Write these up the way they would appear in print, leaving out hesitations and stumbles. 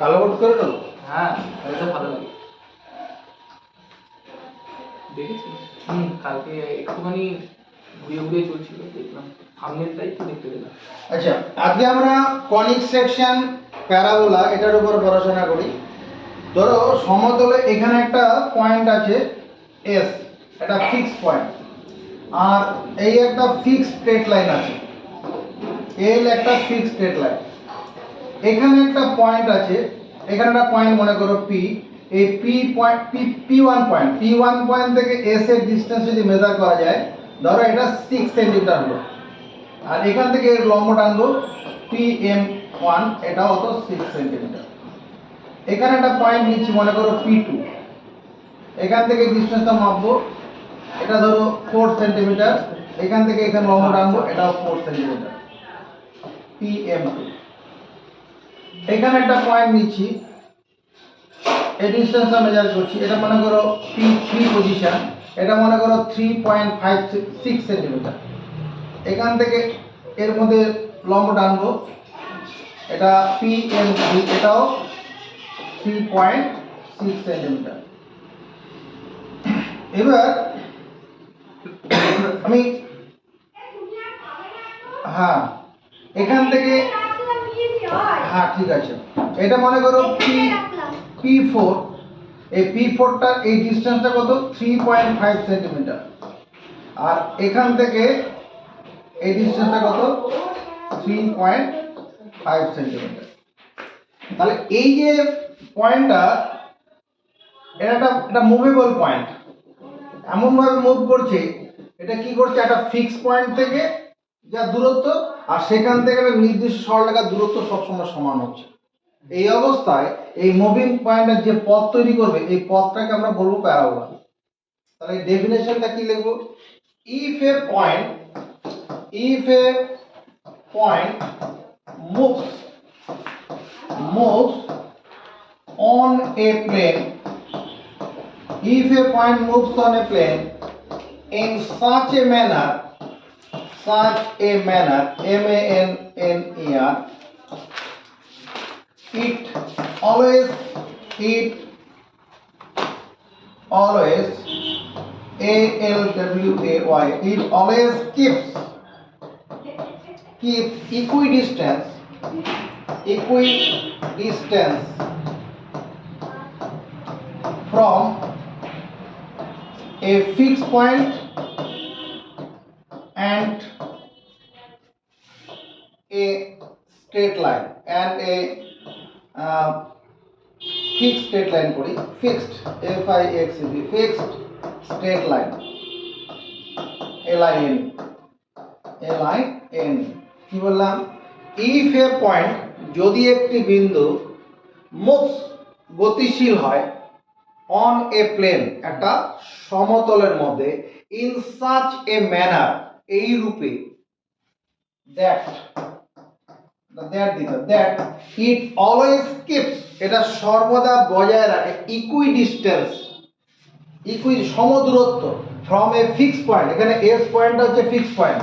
কালো কোট করে দেবো? হ্যাঁ, এটা ভালো লাগে। দেখেছিস? কালকে একটুখানি ঘুরিয়ে ঘুরিয়ে চলছিল, দেখলাম থাম্বনেলটাই তো দেখতে পেলাম। আচ্ছা, আজকে আমরা কনিক সেকশন প্যারাবোলা এটার উপর পড়াশোনা করি। ধরো সমতলে এখানে একটা পয়েন্ট আছে এস, এটা ফিক্সড পয়েন্ট, আর এই একটা ফিক্সড স্ট্রেট লাইন আছে, এল একটা ফিক্সড স্ট্রেট লাইন। এখানে একটা পয়েন্ট আছে, এখানে একটা পয়েন্ট মনে করো পি। এই P point P one point থেকে এস এর ডিস্টেন্স যদি মেজার করা যায়, ধরো এটা 6 সেন্টিমিটার হলো, আর এখান থেকে এর লম্ব টানবো PM1, এটাও হতো 6 সেন্টিমিটার। এখানে একটা পয়েন্ট নিচ্ছি মনে করো P2, এখান থেকে ডিস্টেন্সটা মাপবো, এটা ধরো 4 সেন্টিমিটার, এখান থেকে এখানে লম্ব টানবো, এটাও 4 সেন্টিমিটার, PM2। এখানে একটা পয়েন্ট নিচ্ছি, এই ডিস্টেন্সটা মেজার করছি, এটা মনে করো P3 পজিশন, এটা মনে করো 3.56 সেন্টিমিটার। এখান থেকে এর মধ্যে লম্ব টানবো, এটা PM3, এটাও 3.6 সেন্টিমিটার। এবার আমি হ্যাঁ এখান থেকে হ্যাঁ ঠিক আছে, এটা মনে করো P4, এই P4টা এই ডিস্টেন্সটা কত 3.5 সেন্টিমিটার, আর এখান থেকে এই ডিস্টেন্সটা কত 3.5 সেন্টিমিটার। তাহলে এই যে পয়েন্টটা, এটা মুভেবল পয়েন্ট, এমন ভাবে মুভ করছে, এটা কি করছে, একটা ফিক্স পয়েন্ট থেকে যা দূরত্ব আর সেখান থেকে একটা নির্দিষ্ট সরলরেখার দূরত্ব সবসময় সমান হচ্ছে। এই অবস্থায় এই মুভিং পয়েন্টের যে পথ তৈরি করবে, এই পথটাকে আমরা বলবো প্যারাবোলা। তাহলে এই ডেফিনেশনটা কি লিখবো, if A point moves on a plane, if a point moves on a plane in such a manner, MANNER, it always ALWAY, it always keeps equidistance from a fixed point and a straight line and a fixed straight line করি, fixed fixed straight line LIN কি বললাম, if a point, যদি একটি বিন্দু moves গতিশীল হয় on a plane, একটা সমতলের মধ্যে, in such a manner, এই রূপে, that it always keeps, এটা সর্বদা বজায় রাখে equidistance, সমদূরত্ব from a fixed point, এখানে S পয়েন্টটা হচ্ছে ফিক্সড পয়েন্ট,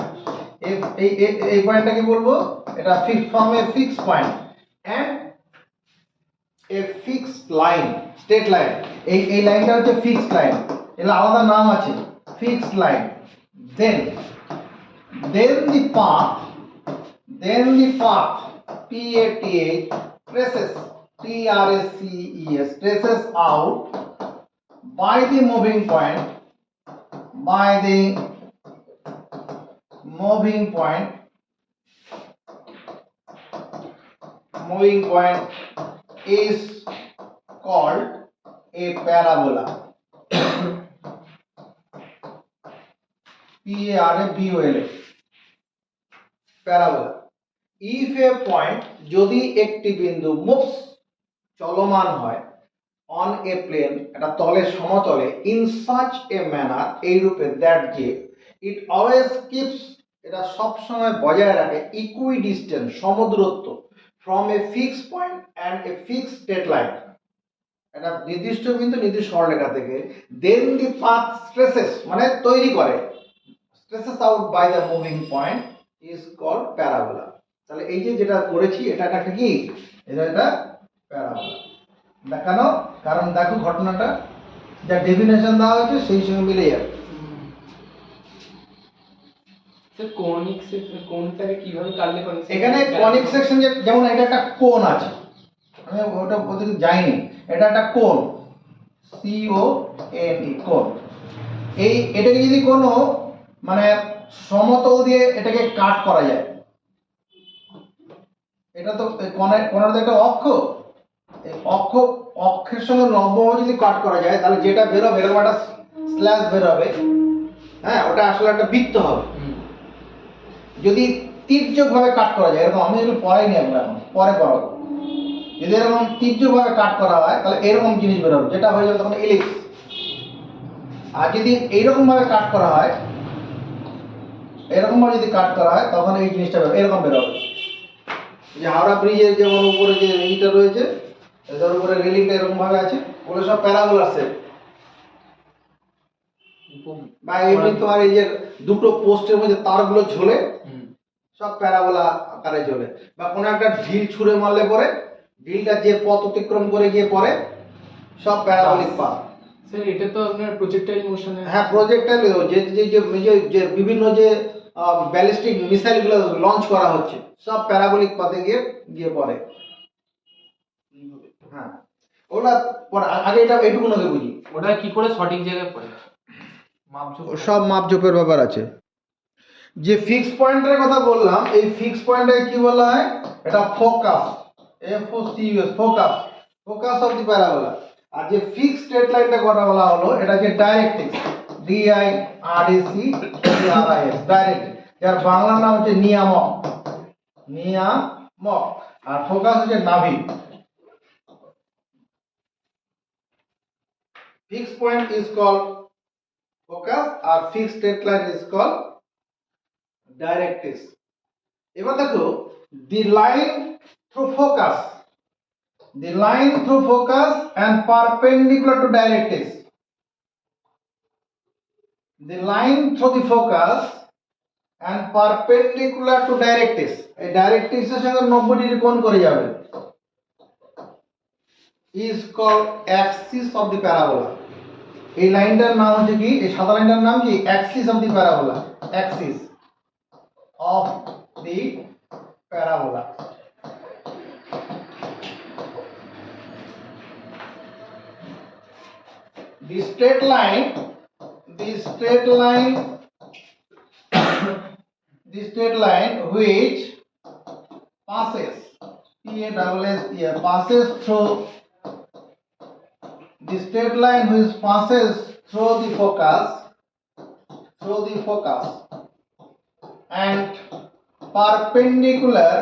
এই পয়েন্টটাকে বলবো এটা from a fixed point and a fixed line, straight line, এই লাইনটা হচ্ছে ফিক্সড লাইন, এর আলাদা নাম আছে fixed line. then the path traces out by the moving point is called a parabola. PARABOLA, parabola. if a point, যদি একটি বিন্দু moves, চলমান হয়, on a plane, এটা তলে সমতলে, in such a manner, এই রূপে, that যে, it always keeps, এটা সব সময় বজায় রাখে equidistant, সমদূরত্ব, from a fixed point and a fixed straight line, একটা নির্দিষ্ট বিন্দু নির্দিষ্ট সরলরেখা থেকে, then the path traces, মানে তৈরি করে, traces out by the moving point is called parabola. তাহলে এই যে যেটা করেছি, এটা একটা কি, এটা প্যারাবোলা। দেখানো কারণ দেখো ঘটনাটা যা ডেফিনেশন দেওয়া হয়েছে সেই সঙ্গে মিলে যাবে। স্যার কনিক সেকশন কোনটাকে কিভাবে কাটলে কনিক এখানে কনিক সেকশন যেমন এটা একটা কোণ আছে, আমি ওটা প্রতিদিন যাইনি, এটা একটা কোণ, CONE কোণ। এটাকে যদি কোনো মানে সমতল দিয়ে এটাকে কাট করা যায়, এটা তো কোণের তো একটা অক্ষ, এই অক্ষের সঙ্গে লম্বভাবে যদি কাট করা যায় তাহলে যেটা বেরোবে এরকম একটা স্ল্যাশ বেরোবে, হ্যাঁ ওটা আসলে একটা বৃত্ত হবে। যদি তির্যকভাবে কাট করা যায়, এরকম আমি এগুলো পড়াইনি এখন, পরে পড়াবো। যদি এরকম তির্যকভাবে কাট করা হয় তাহলে এরকম জিনিস বেরোবে, যেটা হয়ে যাবে তখন এলিপস। আর যদি এইরকম ভাবে কাট করা হয়, এরকম ভাবে যদি কাট করা হয় তখন এই জিনিসটা এরকম বেরোবে। যে হাওড়া ব্রিজের যেমন উপরে যে এইটা রয়েছে, এটার উপরে রেলিংটা এরকম ভাবে আছে, ওগুলো সব প্যারাবোলার শেপ। বা এমনি তোমার এই যে দুটো পোস্টের মধ্যে তারগুলো ঝোলে, সব প্যারাবোলা আকারে ঝোলে। বা কোনো একটা ঢিল ছুঁড়ে মারলে পরে ঢিলটা যে পথ অতিক্রম করে গিয়ে পড়ে, সব প্যারাবোলিক পাথ। স্যার এটা তো আপনার প্রজেক্টাইল মোশনে। হ্যাঁ প্রজেক্টাইল, যে যে যে যে বিভিন্ন যে ব্যালিস্টিক মিসাইলগুলো লঞ্চ করা হচ্ছে সব প্যারাবোলিক পাথে গিয়ে গিয়ে পড়ে। হ্যাঁ ওটা আগে এটা এইটুকু আগে বুঝি, ওটা কি করে সঠিক জায়গায় পড়ে মাপঝোপ সব মাপজোপের ব্যাপার আছে। যে ফিক্স পয়েন্টের কথা বললাম, এই ফিক্স পয়েন্টে কি বলা হয়, এটা focus, FOCUS, focus, focus of the parabola. আর যে ফিক্স স্ট্রেট লাইনটা কথা বলা হলো, এটা যে ডাইরেক্ট্রিক্স, DIRECTRIS, ডাইরেক্ট্রিক্স, যার বাংলা নাম হচ্ছে নিয়ামক, নিয়ামক। আর ফোকাস হচ্ছে নাভি। Fixed point is called focus আর fixed straight line is called directrix. এবার দেখো the line through focus, the line through focus and perpendicular to directrix, the line through the focus and perpendicular to directrix, এই directrix এর সঙ্গে 90 degree কোণ করে যাবে, is called axis of the parabola। এই লাইনটার নাম হচ্ছে কি, এই সাদা লাইনটার নাম কি, axis of the parabola, axis of the parabola। The straight line, the straight line the straight line which passes, passes through, the straight line which passes through the focus and perpendicular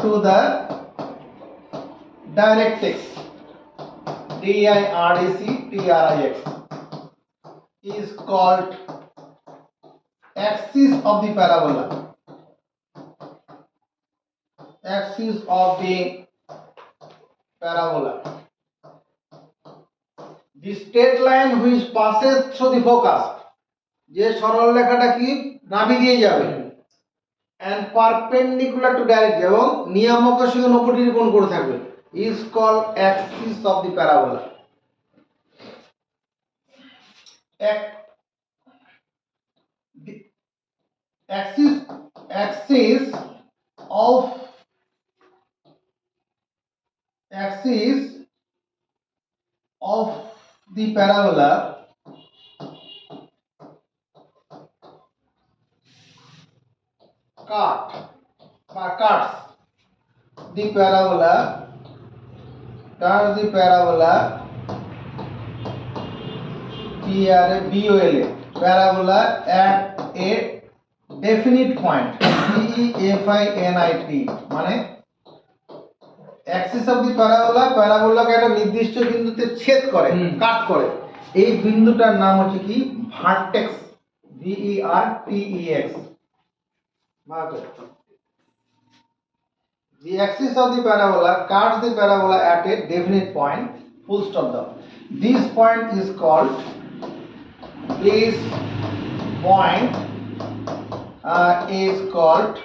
to the directrix, DIRECTRIX, is called axis of the parabola, axis of the parabola। The straight line which passes through the focus, যে সরল রেখাটা কি নাভি দিয়ে যাবে, and perpendicular to direct, এবং নিয়ামকের সঙ্গে 90 degree কোণ করে থাকবে, is called axis of the parabola। The axis of the parabola cuts the parabola parabola at a definite point, DEFINIT, মানে অ্যাক্সিস অফ দি প্যারাবোলাকে একটা নির্দিষ্ট বিন্দুতে ছেদ করে, কাট করে, এই বিন্দুটার নাম হচ্ছে কি, vertex, VERTEX। The axis of the parabola cuts the parabola at a definite point, full stop down. This point is called, please point is called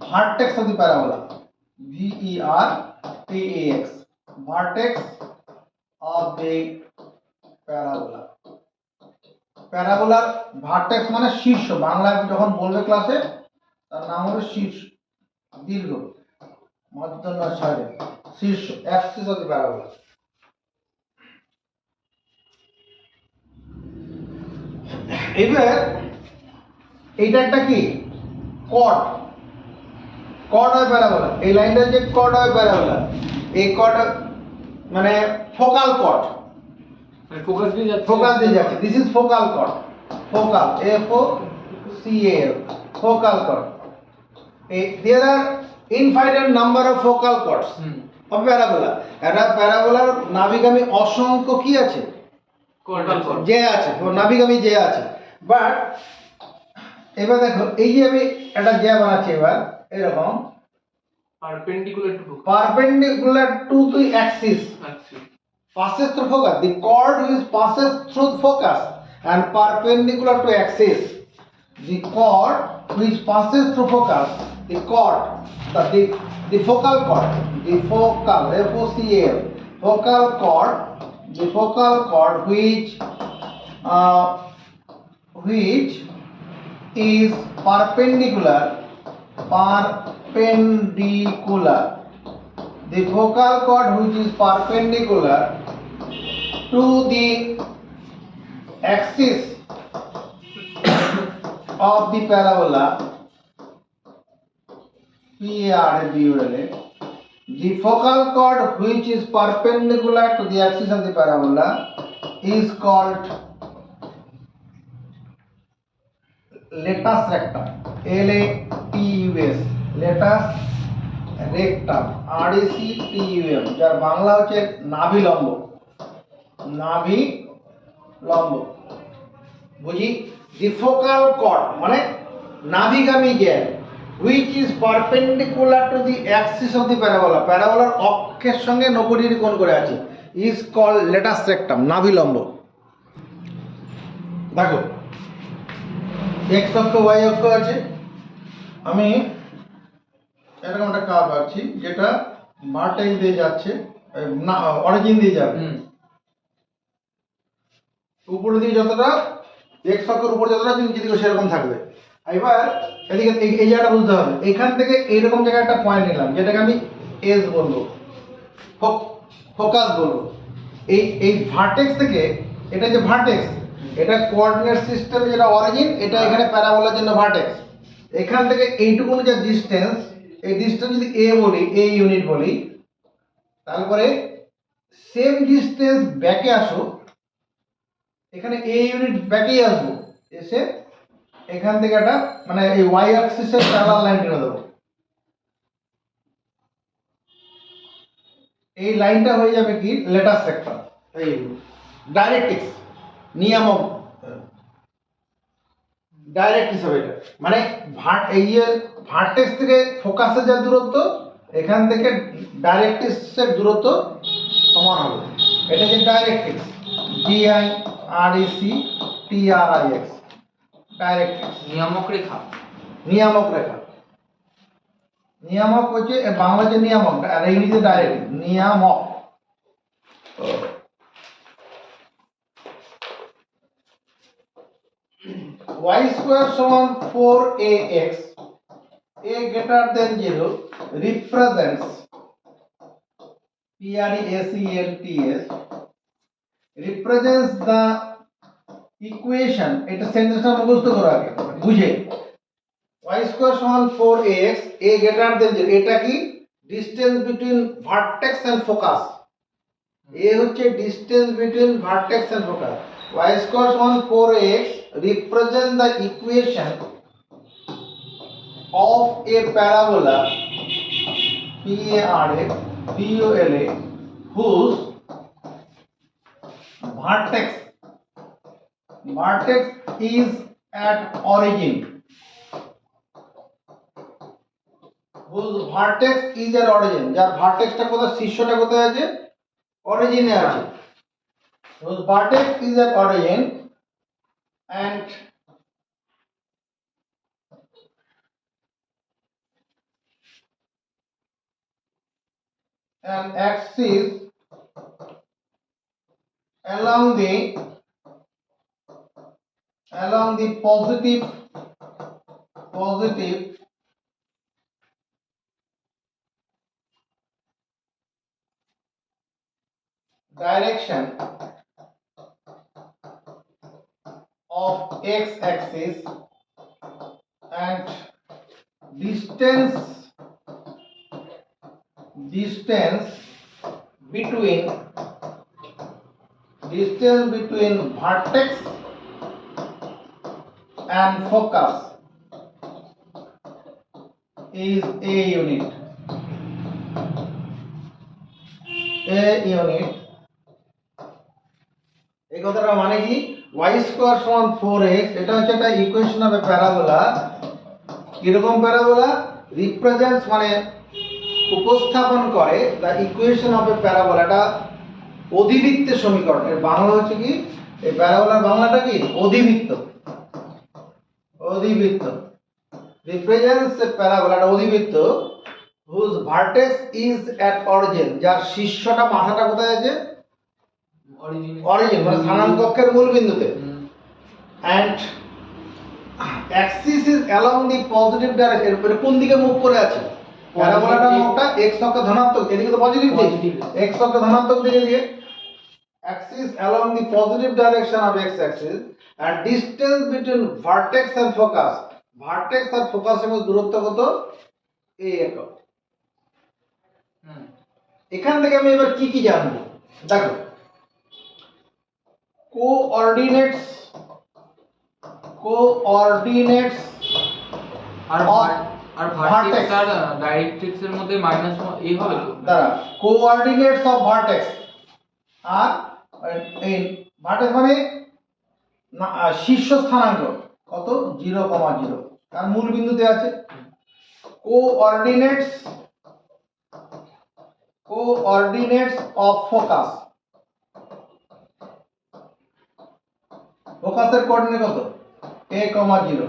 vertex of the parabola. VERTEX, vertex of the parabola. প্যারাবোলার vertex মানে শীর্ষ, বাংলায় যখন বলবে ক্লাসে তার নাম হলো শীর্ষ, দীর্ঘ মধ্যন্ন সাইডে শীর্ষ, অ্যাক্সিস অফ দি প্যারাবোলা। এবার এইটা একটা কি কর্ড, কর্ড হয় প্যারাবোলা, এই লাইনটা যে কর্ড হয় প্যারাবোলা, এই কর্ড মানে ফোকাল কর্ড, মানে ফোকাস দিয়ে যাচ্ছে, ফোকাস দিয়ে যাচ্ছে। This is focal chord, focal FOCAL, focal chord. There are infinite number of focal chords of parabola. একটা প্যারাবোলার নাভিগামী অসংখ্য কি আছে, কর্ডাল কর্ড যে আছে, ও নাভিগামী যে আছে। বাট এবার দেখো এই যে আমি একটা জ্যা বানাচ্ছি এবার এরকম পারপেন্ডিকুলার টু the axis আচ্ছা passes through focus. The chord which passes through focus and perpendicular to axis. The chord which passes through focus, the chord, the focal chord, the focal FOCAL, focal chord, the focal chord which is perpendicular, the focal chord which is perpendicular to the axis of the parabola, PARABOLA, the focal chord which is perpendicular to the axis of the parabola is called latus rectum, LATUS, latus rectum, RECTUM, যার বাংলা হচ্ছে নাভি লম্ব, নাভি লম্ব। বুঝি? the focal chord মানে নাভিগামী জ্ঞান which is perpendicular to the axis of the parabola, প্যারাবোলার অক্ষের সঙ্গে 90 ডিগ্রি কোণ করে আছে, is called latus rectum, নাভি লম্ব। দেখো x অক্ষ y অক্ষ আছে, আমি এরকম একটা কার্ভ আঁকছি যেটা ভার্টেক্স দিয়ে যাচ্ছে, না অরিজিন দিয়ে যাবে, উপর দিয়ে যতটা x অক্ষের উপর যতটা নিচে দিকে সেরকম থাকবে। এবার এদিকে এই জায়গাটা বুঝতে হবে, এখান থেকে এইরকম জায়গায় একটা পয়েন্ট নিলাম যেটাকে আমি এস বলবো, ফোকাস বলবো। এই ভার্টেক্স থেকে, এটা যে ভার্টেক্স, এটা কোঅর্ডিনেট সিস্টেমে যেটা অরিজিন, এটা এখানে প্যারাবোলার জন্য ভার্টেক্স। এখান থেকে এইটুকু যে ডিসটেন্স, এই ডিসটেন্স যদি এ বলি, এ ইউনিট বলি, তারপরে সেম ডিসটেন্স ব্যাকে আসো, এখানে এ ইউনিট ব্যাকেই আসবো, এসে এখান থেকে একটা মানে এই ওয়াই অ্যাক্সিসের প্যারালাল লাইন টেনে দেবো। এই লাইনটা হয়ে যাবে কি লেটাস সেক্টর, এই ডাইরেক্ট্রিক্স, নিয়ামক ডাইরেক্ট হিসাবে এটা মানে এই যে ভার্টেক্স থেকে ফোকাসের যা দূরত্ব, এখান থেকে ডাইরেক্ট্রিক্সের দূরত্ব সমান হবে। এটা যে ডাইরেক্ট্রিক্স, DIRECTRIX, ডাইরেক্ট্রিক্স, নিয়ামক রেখা, নিয়ামক রেখা। নিয়ামক হচ্ছে বাংলা যে নিয়ামক আর ইংরেজিতে ডাইরেক্ট নিয়ামক। y square সমান 4ax, a greater than 0 represents PRESENTS represents the equation, এটা সেন্টেন্সটা মুখস্থ করো আগে বুঝে। y square সমান 4ax, a greater than 0, এটা কি distance between vertex and focus, a হচ্ছে distance between vertex and focus. y square সমান 4ax represent the equation of a parabola PARABOLA whose vertex is at origin, whose vertex is at origin, যার ভার্টেক্সটা কোথায়, শীর্ষটা কোথায় আছে, অরিজিনে আছে, whose vertex is at origin and an axis along the positive direction of x-axis and distance between vertex and focus is a unit. এই কথাটা মানে কি y square সমান 4x, এটা হচ্ছে একটা ইকুয়েশন অফ এ প্যারাবোলা। কিরকম প্যারাবোলা? রিপ্রেজেন্টস মানে উপস্থাপন করে the equation of A parabola, এটা অধিবৃত্তের সমীকরণ। এর বাংলা হচ্ছে কি, এই প্যারাবোলার বাংলাটা কি? অধিবৃত্ত। রিপ্রেজেন্টস এ প্যারাবোলা, এটা অধিবৃত্ত whose vertex is at origin, যার শীর্ষটা মাথাটা কোথায় আছে? অরিজিন মানে স্থানাঙ্ককের মূল বিন্দুতে। and axis is along the positive direction, এর কোন দিকে মুখ করে আছে? প্যারাবোলাটার মুখটা x অক্ষে ধনাত্মক, এদিকে তো পজিটিভ দিক, x অক্ষে ধনাত্মক দিকে দিয়ে। axis along the positive direction of x axis and distance between vertex and focus, vertex আর ফোকাসের মধ্যে দূরত্ব কত? a একক। এখান থেকে আমি এবার কি কি জানবো? দেখো, কোঅর্ডিনেটস আর ভার্টেক্স আর ডাইরেক্ট্রিক্স এর মধ্যে মাইনাস এই হবে তো? দাঁড়া, কোঅর্ডিনেটস অফ ভার্টেক্স আর এই ভার্টেক্স মানে শীর্ষ স্থানাঙ্ক কত? 0,0, তার মূল বিন্দুতে আছে। কোঅর্ডিনেটস অফ ফোকাস, ফোকাসের কোঅর্ডিনেট কত? a, 0,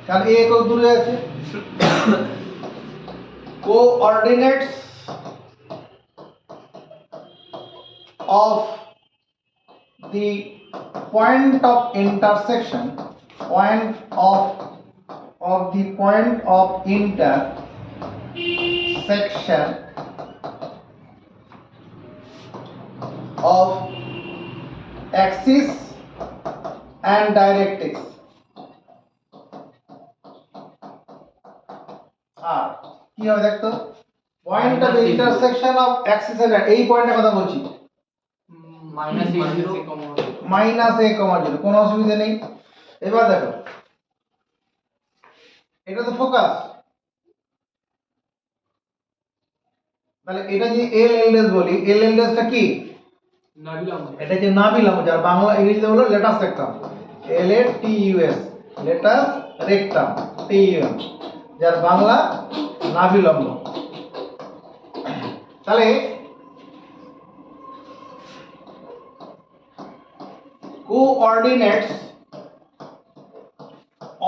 কারণ a একক দূরে আছে। Coordinates of the point of intersection of axis and directrix। আর কি হবে দেখতো? Point of intersection of axis and এই পয়েন্টের কথা বলছি, মাইনাস a, 0, কোনো অসুবিধা নেই। এবার দেখো, এটা তো ফোকাস, তাহলে এটা যে l বলি, l টা কি? নাভিলম্ব। এটা যে নাভিলম্ব, যার বাংলা ইংরেজিতে হলো latus rectum, LATUS, latus rectum, TUM, যার বাংলা নাভিলম্ব। তাহলে coordinates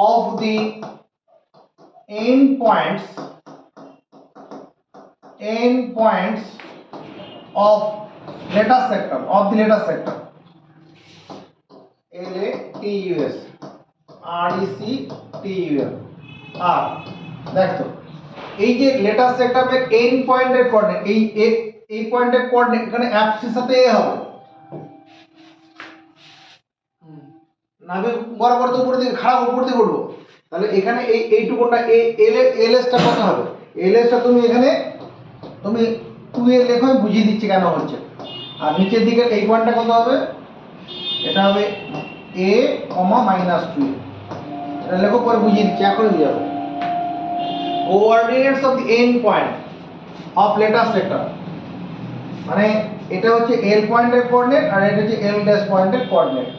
of the endpoints of latus sector, LATUS, RECTUM। আর দেখো, এই যে লেটাস সেক্টরের এন্ড পয়েন্টের কোঅর্ডিনেট, এই পয়েন্টের কোঅর্ডিনেট এখানে অ্যাপসিস সাথে a হবে, নাভি বরাবর তো উপরের দিকে খাড়া উপর দিকে উঠবো। তাহলে এখানে এইটুকুটা এলএসটা কত হবে? এলএসটা তুমি এখানে 2 লেখো, আমি বুঝিয়ে দিচ্ছি কেন হচ্ছে। আর নিচের দিকে এই পয়েন্টটা কত হবে? এটা হবে a, -2, এটা লেখো, পরে বুঝিয়ে দিচ্ছি, এখন দিয়ে যাবো। Coordinates of the end point of latus sector, মানে এটা হচ্ছে এল পয়েন্টের কোঅর্ডিনেট আর এটা হচ্ছে এল ড্যাশ পয়েন্টের কোঅর্ডিনেট।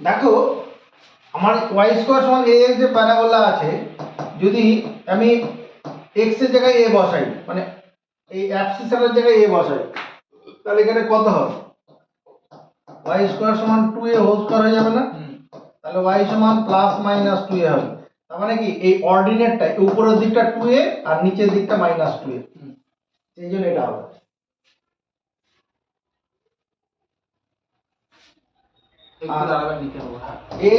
দেখো, আমার y স্কয়ার সমান ax যে প্যারাবোলা আছে, যদি আমি x এর জায়গায় a বসাই, মানে এই অ্যাবসিসের জায়গায় a বসাই, তাহলে এখানে কত হবে? y স্কয়ার সমান 2a হোল স্কয়ার হয়ে যাবে না? তাহলে y সমান প্লাস মাইনাস 2a হবে। তার মানে কি এই অর্ডিনেটটা উপরের দিকটা 2a আর নিচের দিকটা মাইনাস 2a, সেই জন্য এটা হবে। একটু দাঁড়াবেন নিতে হবে।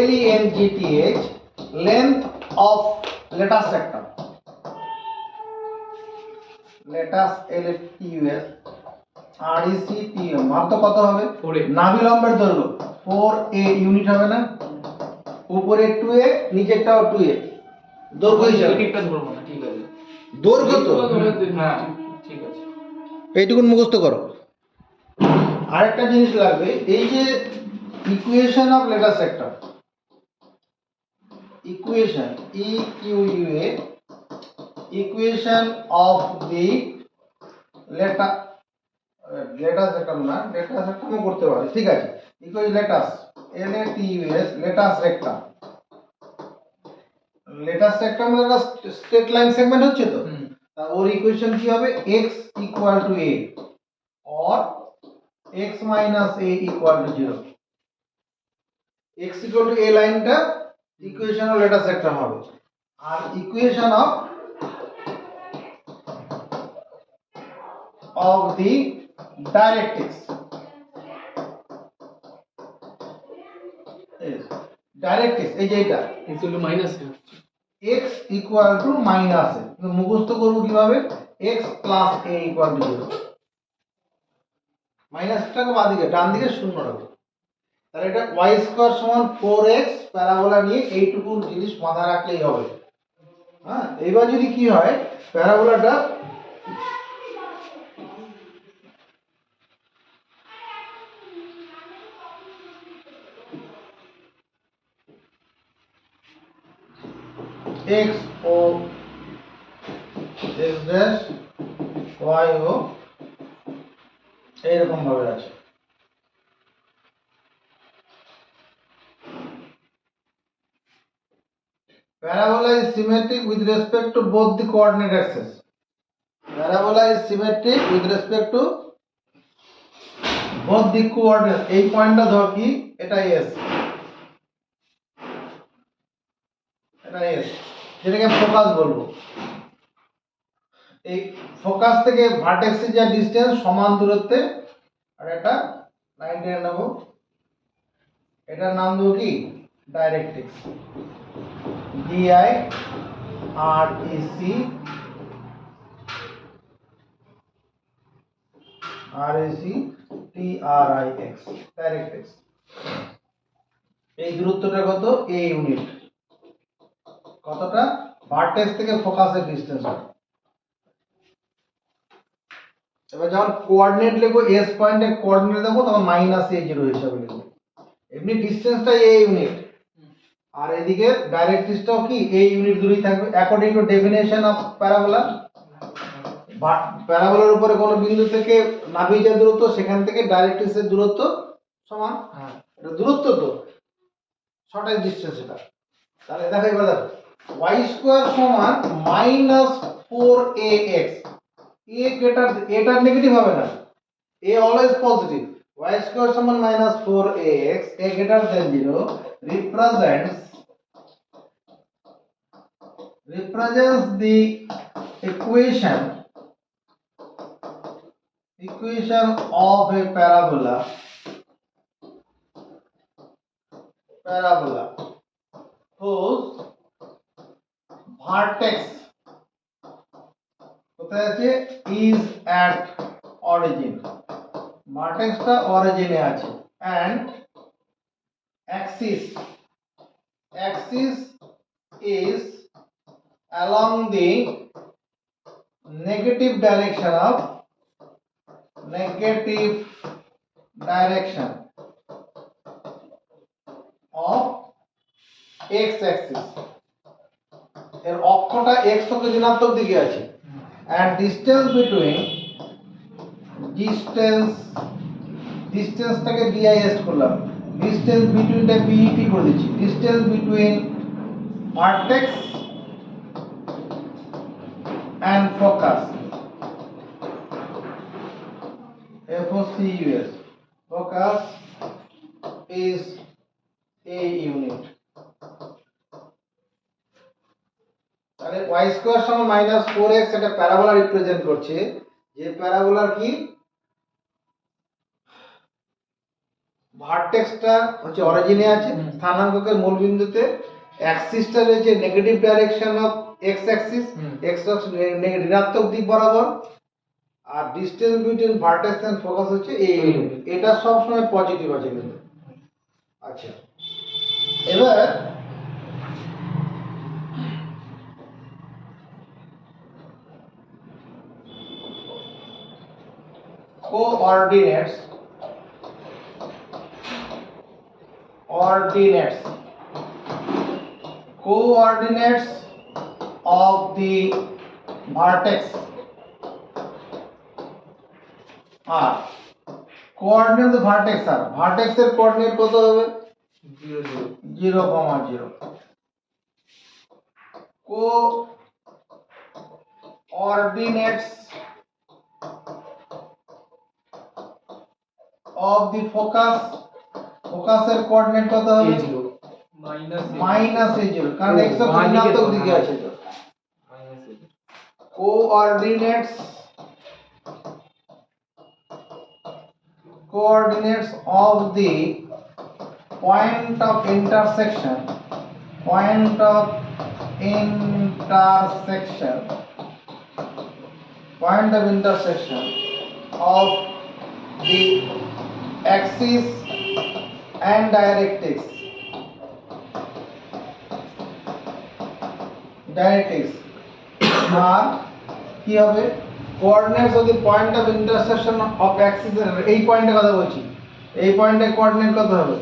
LENGTH length of latus sector, latus LTUS RECTUM মাত্র কত হবে? 4a নাভি লম্বের দৈর্ঘ্য 4a ইউনিট হবে না? উপরে 2a নিচেরটাও 2a দৈর্ঘ্য হিসাবে। এদিকটা ধরবো না, ঠিক আছে। দৈর্ঘ্য তো হ্যাঁ ঠিক আছে। এইটুকুন মুখস্থ করো। আরেকটা জিনিস লাগবে, এই যে equation of latus rectum, equation EQUA, equation of the latus rectum না, লেটাস সেক্টরও করতে পারি, ঠিক আছে। Equation latus LATUS latus rectum, latus sector মানে স্ট্রেট লাইন সেগমেন্ট হচ্ছে তো, তা ওর ইকুয়েশন কি হবে? x equal to a or x minus a equal to 0। x equal to a লাইনটা ইকুয়েশন অফ লেটাস সেক্টর হবে, আর equation of the directrix, directrix এই যে এটা equal to minus x equal to minus a, মুখস্থ করব কিভাবে? x plus a equal to 0, মাইনাসটাকে বাঁ দিকে ডান দিকে শূন্য রাখবো। তাহলে এটা y স্কয়ার সমান 4x প্যারাবোলা নিয়ে এইটুকু জিনিস মাথায় রাখলেই হবে। হ্যাঁ, এবার যদি কি হয় প্যারাবোলাটা x ও x ড্যাশ y ও এইরকম ভাবে আছে। Parabola is symmetric with respect to both the coordinate axes. Parabola is symmetric with respect to both the coordinate. এই পয়েন্টটা ধর কি এটা s, এটা s, যেটাকে ফোকাস বলবো। এই ফোকাস থেকে ভার্টেক্সের যে ডিসটেন্স সমান দূরত্বে, আর এটা লাইন টেনে নেব, এটার নাম দেবো কি ডাইরেক্ট্রিক্স, DIREC RACTRIX ডাইরেক্ট্রিক্স। এই দূরত্বটা কত? a unit. কতটা? ভার্টেক্স থেকে ফোকাসের ডিসটেন্স। এবার যখন কোঅর্ডিনেট লিখবো s পয়েন্টের কোঅর্ডিনেট দেবো তখন -a0 হিসাবে লিখবো। এমনি ডিসটেন্সটা a ইউনিট, আর এদিকে ডাইরেক্ট্রিক্সটাও কি a ইউনিট দূরেই থাকবে according to definition of parabola. প্যারাবোলার উপরে কোনো বিন্দু থেকে নাভি যে দূরত্ব সেখান থেকে ডাইরেক্ট্রিক্সের দূরত্ব সমান। এটা দূরত্ব তো, শর্টেজ ডিসটেন্স এটা। তাহলে দেখো এবার দেখো y স্কয়ার সমান -4ax, a এটার নেগেটিভ হবে না, a always positive. y square সমান -4ax, a greater than 0 represents the equation of a parabola whose vertex কোথায় আছে? is at origin, ভার্টেক্সটা অরিজিনে আছে, and axis is along the negative direction of x axis, এর অক্ষটা x অক্ষ ঋণাত্মক দিকে আছে, and ডিসটেন্সটাকে DIS করলাম, ডিসটেন্স বিটুইনটা BET করে দিচ্ছি, distance between vertex and focus, FOCUS, focus is a unit. Y square সমান মাইনাস 4x একটা প্যারাবোলা রিপ্রেজেন্ট করছে, যে প্যারাবোলার কি ভার্টেক্সটা হচ্ছে অরিজিনে আছে, স্থানাঙ্কের মূল বিন্দুতে, অ্যাক্সিসটা রয়েছে negative direction of x axis, x অক্ষ ঋণাত্মক দিক বরাবর, আর distance between vertex and focus হচ্ছে এই ইউনিট। এটা সব সময় পজিটিভ আছে কিন্তু। আচ্ছা, এবার coordinates of the vertex are coordinate the vertex are vertex এর কোঅর্ডিনেট কত হবে 0 0, 0 coordinates of the focus এর কোঅর্ডিনেট কত হবে a0 মাইনাস a0, কারণ x অক্ষ ঋণাত্মক দিকে আছে তো। coordinates of the point of intersection of the axis and directrix আর কি হবে coordinates of the point of intersection of Axis, এই পয়েন্টের কথা বলছি, এই পয়েন্টের কোঅর্ডিনেট কত হবে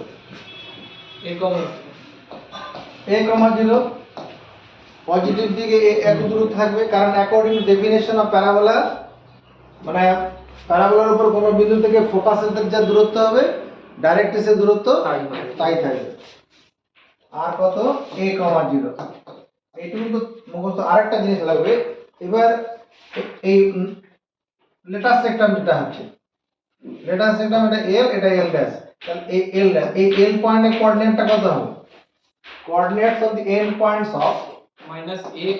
a, 0, পজিটিভ দিকে এত দূরত্ব থাকবে, কারণ according to definition of parabola, মানে প্যারাবোলার উপর কোন বিন্দু থেকে ফোকাসের থেকে যা দূরত্ব হবে ডাইরেক্ট্রিক্সের দূরত্ব তাই থাকবে। আর কত a, 0, এইটুকু তো মুখস্থ। আরেকটা জিনিস লাগবে, এবার এই লেটার সেক্টর যেটা হচ্ছে লেটার সেক্টর, এটা l, এটা l ড্যাশ, তাহলে এই l পয়েন্টের কোঅর্ডিনেটটা কত হবে coordinates of the end points of -a,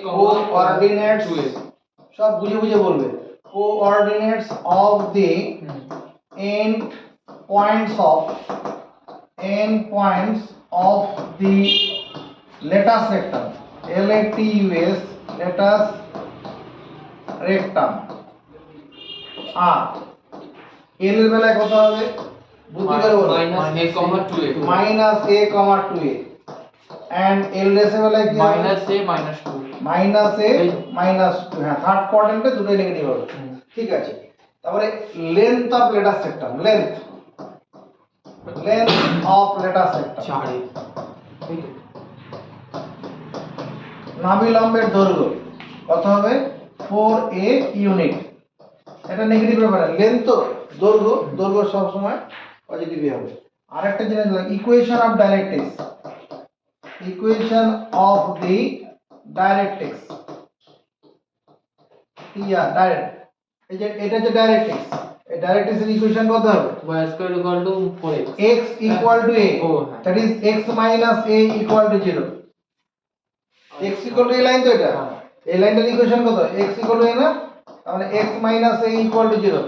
coordinates 2a সব বুঝে বুঝে বলবে, coordinates of the end points of the lattice rectum, LATUS lattice rectum, R l এর বেলায় কত হবে বুদ্ধি করে বলো -a, 2a -a, 2a, and l এর বেলায় কি হবে -a, -2 -a, -2, হ্যাঁ থার্ড কোয়াড্রেন্টে দুটোই নেগেটিভ হবে। ঠিক আছে, তারপরে length of latus rectum, length of latus rectum, 4a নাভিলম্বের দৈর্ঘ্য কত হবে 4a ইউনিট। এটা নেগেটিভ ব্যাপার, লেন্থ তো দৈর্ঘ্য সব সময় পজিটিভই হবে। আরেকটা জিনিস হলো equation of directrix, equation of the directrix, direct, এই যে এটা যে ডাইরেক্ট্রিক্স, এই ডাইরেক্ট্রিক্সের ইকুয়েশন কত হবে y square equal to 4x x equal to a, that is x minus a equal to 0, x equal to a line তো এটা, এই লাইনটার ইকুয়েশন কত x equal to a না, তাহলে x minus a equal to 0।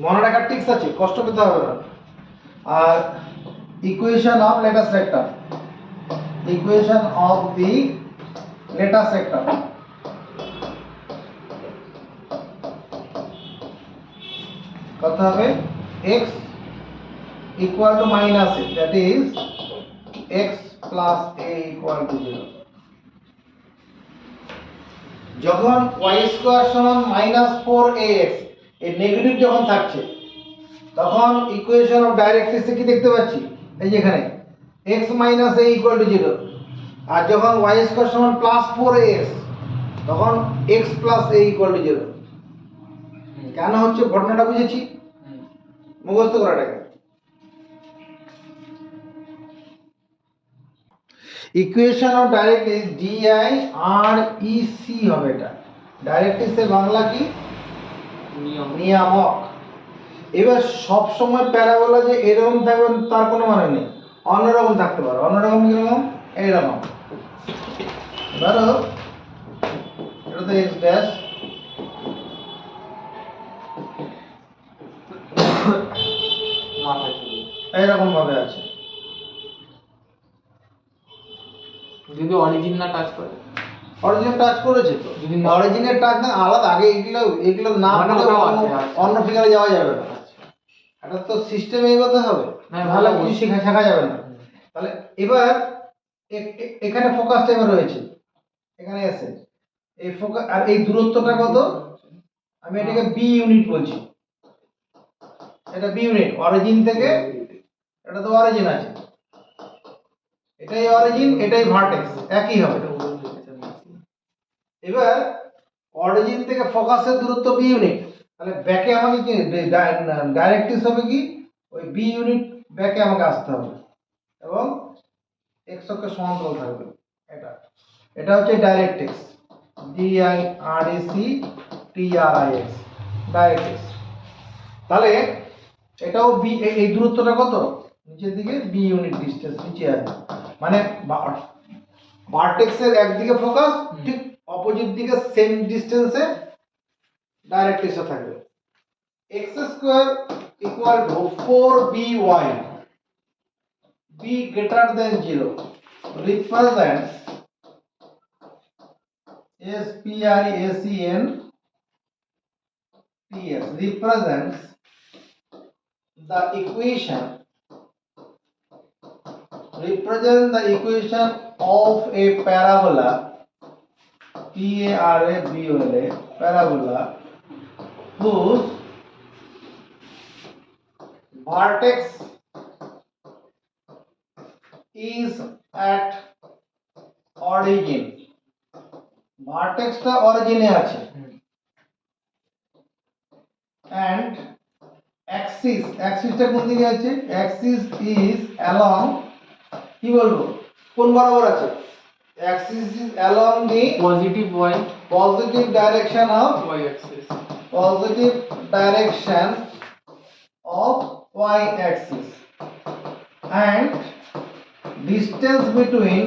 মনে রাখার tricks আছে, কষ্ট পেতে হবে না। আর equation of latus rectum, equation of the latus rectum কত হবে x equal to minus a, that is x plus a equal to 0। যখন y স্কয়ার সমান -4ax, এই নেগেটিভ যখন থাকছে তখন ইকুয়েশন অফ ডাইরেক্ট্রিক্সে কি দেখতে পাচ্ছি এই যে এখানে x minus a equal to 0, আর যখন y স্কয়ার সমান +4ax তখন x plus a equal to 0। কেন হচ্ছে ঘটনাটা বুঝেছি, মুখস্থ করাটাকে। ইকুয়েশন অফ ডাইরেক্ট্রিক্স DIREC হবে, এটা ডাইরেক্ট্রিক্সের বাংলা কি নিয়ামক। এবার সব সময় প্যারাবোলা যে এরকম থাকবে তার কোনো মানে নেই, অন্যরকম থাকতে পারে। অন্যরকম কিরকম, এইরকম ধরো এটা তো এক্স ড্যাশ, মাথায় চলে এইরকম ভাবে আছে। যদি অরিজিন না টাচ করে, অরিজিন টাচ করেছে তো, যদি না অরিজিনের টাচ না আলাদা, আগে এগুলো না মানে করে ওটাও অন্য আছে, আচ্ছা। অন্য ফিগারে যাওয়া যাবে না। আচ্ছা এটা তো সিস্টেমে এগোতে হবে, না, নাহলে ভালো কিছু বলছি। শেখা যাবে না। তাহলে এবার এখানে ফোকাসটা এবার রয়েছে, এখানে এসে এই ফোকাস আর এই দূরত্বটা কত, আমি এটাকে বি ইউনিট বলছি। এটা বি ইউনিট, অরিজিন থেকে, এটা তো অরিজিন আছে, এটাই অরিজিন এটাই ভার্টেক্স, একই হবে। এবার অরিজিন থেকে ফোকাসের দূরত্ব বি ইউনিট, তাহলে ব্যাকে আমাকে কি ডাইরেক্ট্রিক্স হবে কি, ওই বি ইউনিট ব্যাকে আমাকে আসতে হবে এবং এক্স অক্ষের সমান্তরাল থাকবে। এটা এটা হচ্ছে directrix, D I R E C T R I X, directrix. তাহলে এটাও বি, এই দূরত্বটা কত, নিচের দিকে বি ইউনিট ডিসটেন্স নিচে আছে, মানে ভার্টেক্সের একদিকে ফোকাস, ঠিক অপোজিট দিকে সেম ডিসটেন্সে ডাইরেক্ট্রিক্সটা থাকবে। x square equal two 4by, b greater than 0 represents SPRESENTS represents the equation of a parabola PARABOLA parabola whose vertex is at origin, ভার্টেক্সটা অরিজিনে আছে, and অ্যাক্সিসটা কোন দিকে আছে, অ্যাক্সিস ইজ অ্যালং, কি বলবো কোন বরাবর আছে, axis is along the positive y positive direction of y axis, positive direction of y axis, and distance between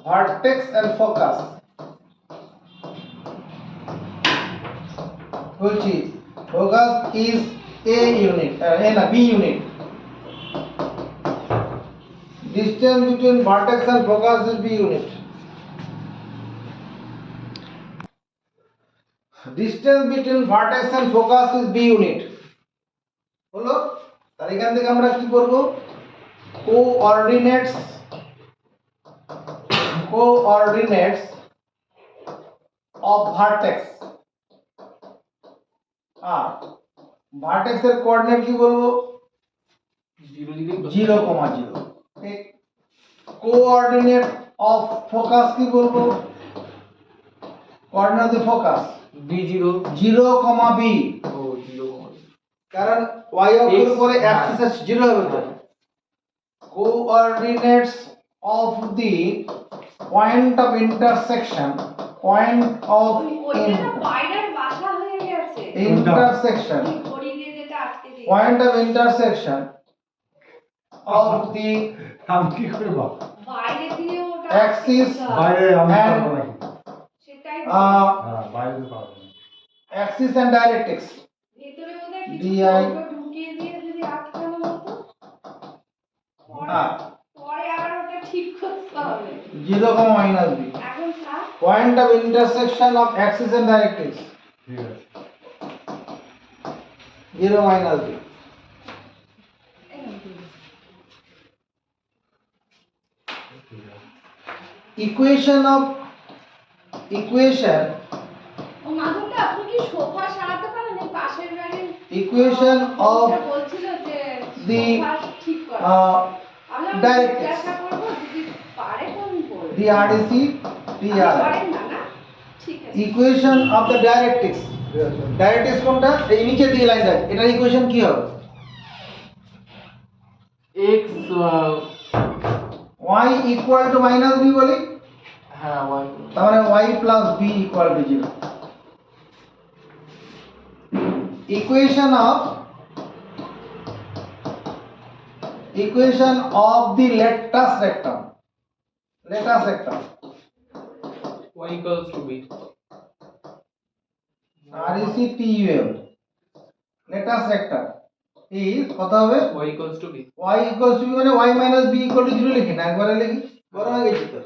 vertex and focus বলছি focus is a unit, না b unit, distance between vertex and focus is b unit, distance between vertex and focus is b unit হলো। তার এখান থেকে আমরা কি করব, coordinates of vertex, আর ভার্টেক্সের কোঅর্ডিনেট কি বলবো, 0,0, ঠিক। কোঅর্ডিনেট অফ ফোকাস কি বলবো, coordinate of the focus b0 0, b, ও 0, কারণ y অক্ষের উপরে অ্যাক্সিস 0 হবে তো। Coordinates of the point of intersection, point of ওইটা বাইরের বাসা হয়ে গেছে, ইন্টারসেকশন, ঘড়ি দিয়ে যেটা আটকে দিয়েছে, point of intersection of the আমি কি করে বাপ বাইরে দিয়ে ওটা Axis বাইরে আমি And- পারবো নাকি সেটাই uh, হ্যাঁ বাইরে তো পারবো না axis and directrix, ভেতরে বোধহয় কিছু DI কৌটো ঢুকিয়ে দিয়ে যদি আটকানো হতো, হ্যাঁ পরে আবার ওটা ঠিক করতে হবে। 0, minus b, এখন sir point of intersection of axis and directrix, ঠিক আছে 0, minus b, equation ও মাধবদা আপনি কি সোফা সারাতে পারেন, এই পাশের বাড়ির equation of ওটা বলছিল যে the সোফা ঠিক করা, আমরা directrix, জিজ্ঞাসা করবো যদি পারে কোন বলবে, the RDC আপনি TR, করেন না না, ঠিক আছে equation of the directrix, directrix কোনটা, এই নিচে দিয়ে লাইনটা আছে, এটার ইকুয়েশন কি হবে, x y equal to minus b বলি, হ্যাঁ ওয়াই তার মানে y plus b equal to 0, equation of equation of the latus rectum. Latus rectum. y equals to b. REC TUM. Latus rectum is কত হবে? y equals to b. y equals to b মানে y minus b equal to 0 লিখি না, একবারে লিখি, বড় হয়ে গেছে তো।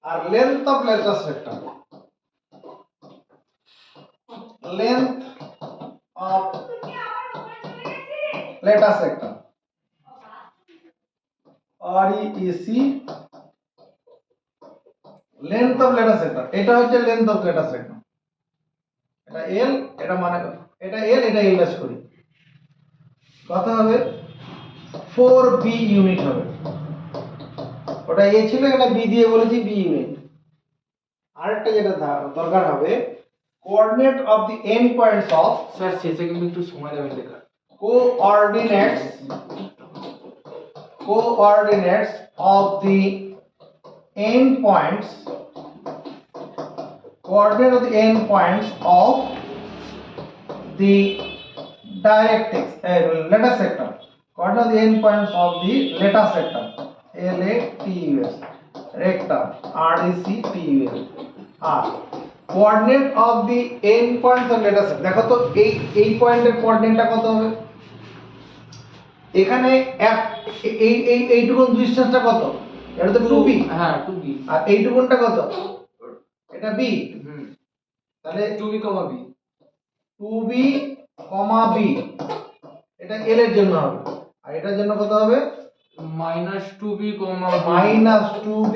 আর length of latus rectum, length of latus rectum, REC length of latus rectum, এটা হচ্ছে length of latus rectum। এটা L, এটা মানে এটা L, এটা L dash করি, কত হবে? 4b ইউনিট হবে। ওটা এ ছিল, এটা বি দিয়ে বলেছি বি ইউনিট। আরেকটা যেটা দরকার হবে, coordinate of the end points of sir শেষে কিন্তু একটু সময় দেবেন লেখা। coordinates of the endpoints, coordinate of the endpoints of the directrix, latus rectum, coordinate of the endpoints of the latus rectum, LATUS, rectum, RECTUS, R coordinate of the endpoints of latus rectum। দেখো তো এই পয়েন্টের কোঅর্ডিনেটটা কত হবে? এখানে এইটুকুন ডিসটেন্সটা কত? এটা তো 2b, হ্যাঁ 2b, আর এইটুকুনটা কত? এটা b, তাহলে 2b, b, 2b, b, এটা l এর জন্য হবে, আর এটার জন্য কত হবে? -2b, -2b, b।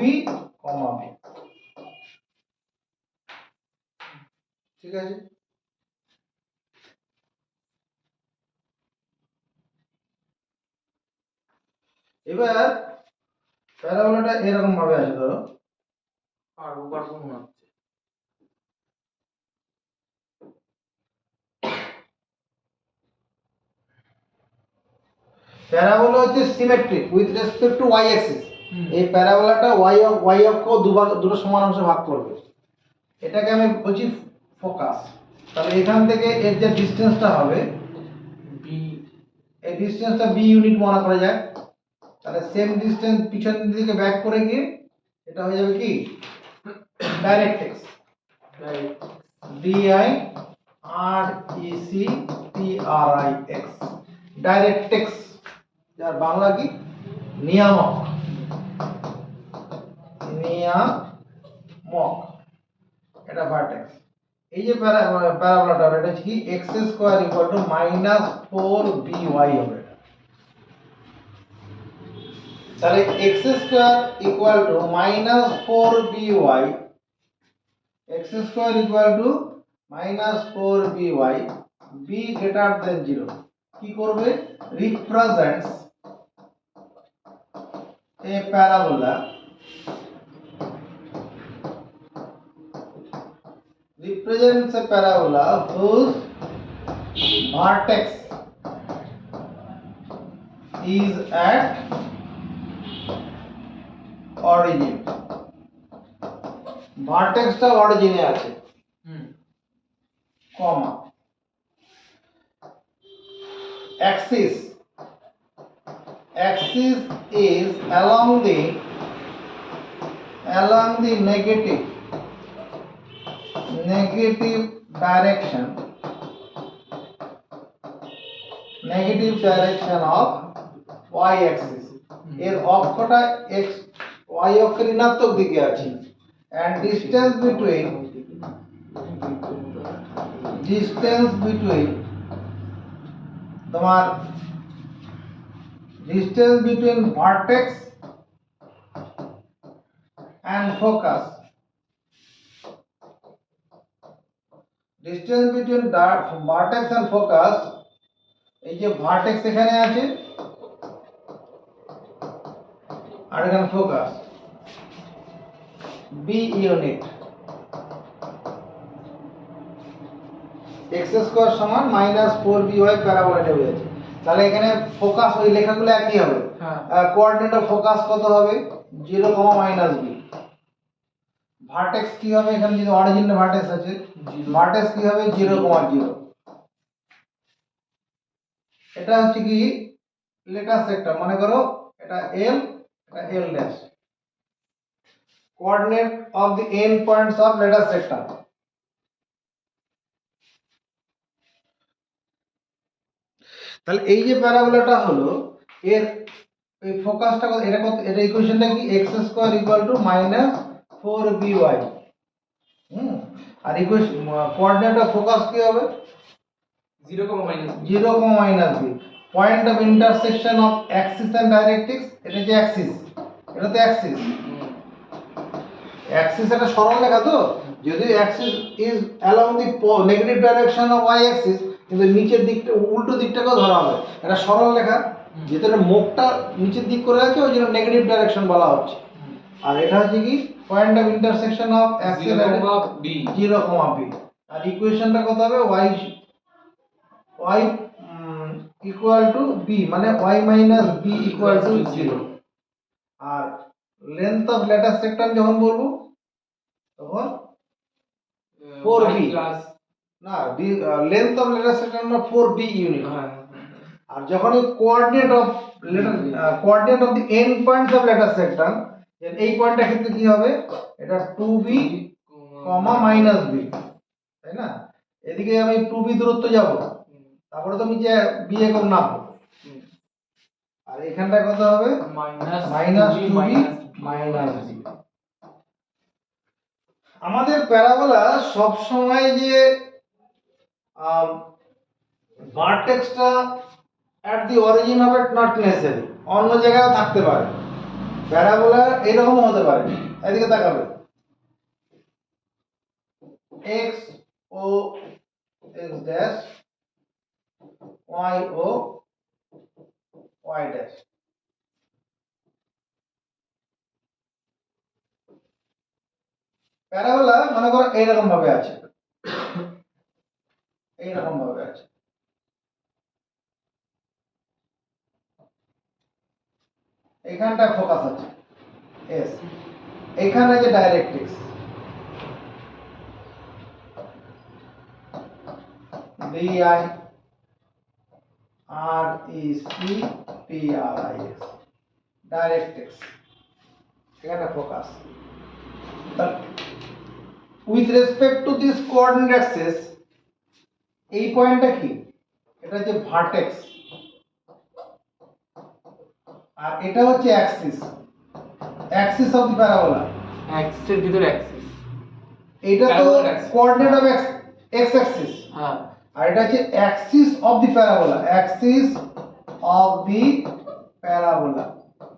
ঠিক আছে, এবার প্যারাবোলাটা এরকম ভাবে আছে, ধরো পারবো মনে হচ্ছে। প্যারাবোলা হচ্ছে symmetric with respect to y axis. Hmm. এই প্যারাবোলাটা y অক্ষ দুটো সমান অংশে ভাগ করবে, এটাকে আমি বলছি ফোকাস। তাহলে এখান থেকে এর যে ডিসটেন্সটা হবে b, এই ডিসটেন্সটা b ইউনিট মনে করা যায়। তাহলে সেম ডিসটেন্স পিছন দিকে ব্যাক করে গিয়ে এটা হয়ে যাবে কি? ডাইরেক্ট্রিক্স, DIRECTRIX, ডাইরেক্ট্রিক্স, যার বাংলা কি? নিয়ামক, নিয়ামক, এটা ভার্টেক্স। এই যে প্যারাবোলাটা এটা হচ্ছে কি? x square equal two -4by হবে। তাহলে x square equal two -4by, x square equal two -4by, b greater than 0 কি করবে? Represents A parabola, represents a parabola whose vertex is at origin, ভার্টেক্সটা অরিজিনে আছে, কমা, axis is along the negative direction of y axis, এর অক্ষটা x y অক্ষের ঋণাত্মক দিকে আছে, and distance between তোমার distance between vertex and focus, distance between vertex and focus, এই যে vertex এখানে আছে আর এখানে focus, b unit, x square সমান -4by প্যারাবোলাটা হয়েছে। তাহলে এখানে ফোকাস ওই লেখাগুলো একই হবে। কোঅর্ডিনেট অফ ফোকাস কত হবে? 0, -b। ভার্টেক্স কি হবে? এখানে যদি অরিজিনে ভার্টেক্স আছে, ভার্টেক্স কি হবে? 0, 0। এটা হচ্ছে কি? লেটাস সেক্টর, মনে করো এটা এটা L, এটা L dash. Coordinate of the end points of lattice sector. তাহলে এই যে প্যারাবোলাটা হলো এর এই ফোকাসটা কত, এটা কত, এটা ইকুয়েশনটা কি x square equal to minus 4by। আর ইকুয়েশন কোঅর্ডিনেট অফ ফোকাস কি হবে 0, minus 0, minus b। Point of intersection of axis and directrix, এটা যে অ্যাক্সিস, এটা তো অ্যাক্সিস। অ্যাক্সিস এটা সরল রেখা তো, যদি Axis is along the negative direction of y Axis, কিন্তু নিচের দিকটা উল্টো দিকটাকেও ধরা হবে। এটা সরল রেখা, যেটা মুখটা নিচের দিক করে আছে, ওই জন্য নেগেটিভ ডাইরেকশন বলা হচ্ছে। আর এটা হচ্ছে কি point of intersection of axis 0, b 0, b। আর ইকুয়েশনটা কত হবে y ইকুয়াল টু b, মানে y minus b equal to 0। আর লেন্থ অফ ল্যাটিস সেক্টর যখন বলবো তখন 4b, প্লাস না লেন্থ অফ ল্যাটিস সেক্টর না 4b ইউনিট। আর যখন coordinate of the end points of latus rectum, এই পয়েন্টটার ক্ষেত্রে কি হবে, এটা 2b, মাইনাস b, তাই না? এদিকে আমি 2b দূরত্ব যাব, তারপরে তো নিচে b একক নামবো। আর এখানটা কত হবে মাইনাস 2b মাইনাস b। আমাদের প্যারাবোলা সব সময় যে ভার্টেক্সটা at the origin of it not necessary, অন্য জায়গায় থাকতে পারে। প্যারাবোলা এরকম হতে পারে, এদিকে তাকাবে, x o x dash y o y dash. Parabola মনে করো এইরকম ভাবে আছে, এইরকম ভাবে আছে। এখানটা ফোকাস আছে এস, এখানে যে directrix D I R E C P R I S, directrix, এখানে focus. With respect to this coordinate axis, এই পয়েন্টটা কি, এটা হচ্ছে ভার্টেক্স, আর এটা হচ্ছে axis, axis of the parabola. অ্যাক্সিসের ভিতর অ্যাক্সিস, এটা তো Parabolic axis। Coordinate of x axis, হ্যাঁ আর এটা হচ্ছে axis of the parabola, axis of the parabola.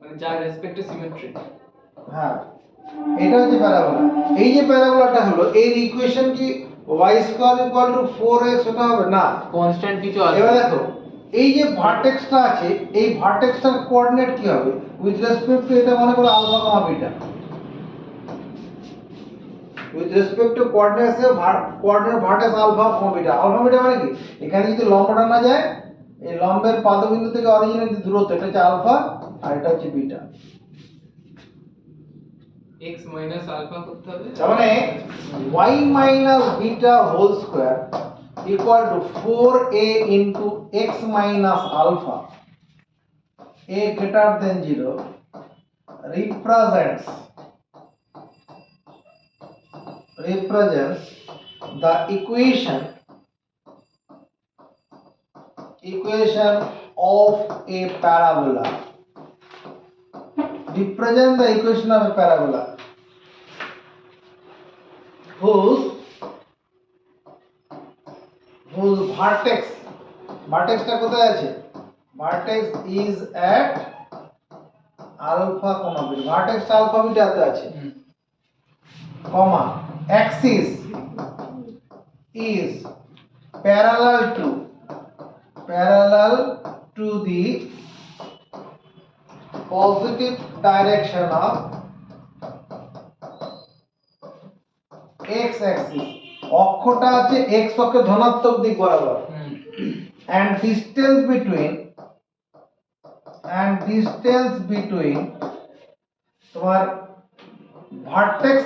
মানে যার রেসপেক্টে সিমেট্রি। হ্যাঁ, এটা হচ্ছে প্যারাবোলা। এই যে প্যারাবোলাটা হলো, এর ইকুয়েশন কি y square equal two 4x, ওটা হবে না, কনস্ট্যান্ট কিছু আছে। এবার দেখো এই যে ভার্টেক্সটা আছে, এই ভার্টেক্সটার কোঅর্ডিনেট কি হবে উইথ রেসপেক্ট টু, এটা মনে করো alpha comma beta. With respect to coordinates এর coordinate vertex alpha comma beta. Alpha beta মানে কি, এখানে যদি লম্ব টানা যায়, এই লম্বের পাদবিন্দু থেকে অরিজিনের যে দূরত্ব, এটা হচ্ছে আলফা আর এটা হচ্ছে বিটা। x মাইনাস আলফা করতে হবে, তার মানে y minus beta whole square equal to 4a into x minus alpha, a greater than 0 represents the equation of a parabola. Represent the equation of a parabola whose vertexটা কোথায় আছে, vertex is at alpha comma beta, vertex alpha beta তে আছে, comma axis is parallel to the positive direction of x axis, অক্ষটা আছে x অক্ষের ধনাত্মক দিক বরাবর, and distance between তোমার vertex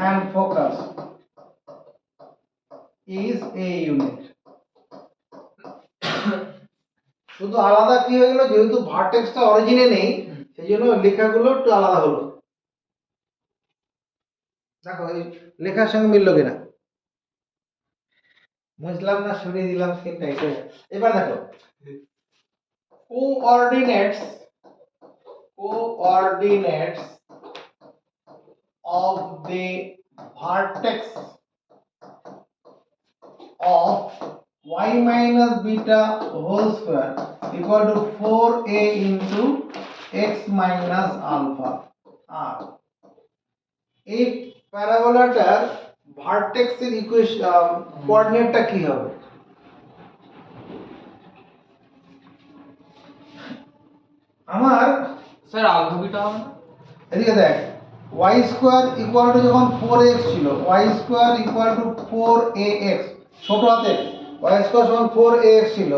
and focus is a unit. শুধু আলাদা কি হয়ে গেল, যেহেতু ভার্টেক্সটা অরিজিনে নেই সেই জন্য লেখাগুলো একটু আলাদা হলো। দেখো এই লেখার সঙ্গে মিললো কিনা, বুঝলাম না, সরিয়ে দিলাম স্ক্রিনটা। এবার দেখো coordinates of the vertex of y minus beta whole square equal to 4a into x minus alpha r। এই প্যারাবোলাটার ভার্টেক্সের ইকুয়েশন কোঅর্ডিনেটটা কি হবে? আমার স্যার আলফা বিটা হবে না? এদিকে দেখ, y স্কোয়ার ইকুয়াল টু যখন 4x ছিল, y square equal to 4ax, ছোট হাতে y স্কোয়ার সমান 4ax ছিল,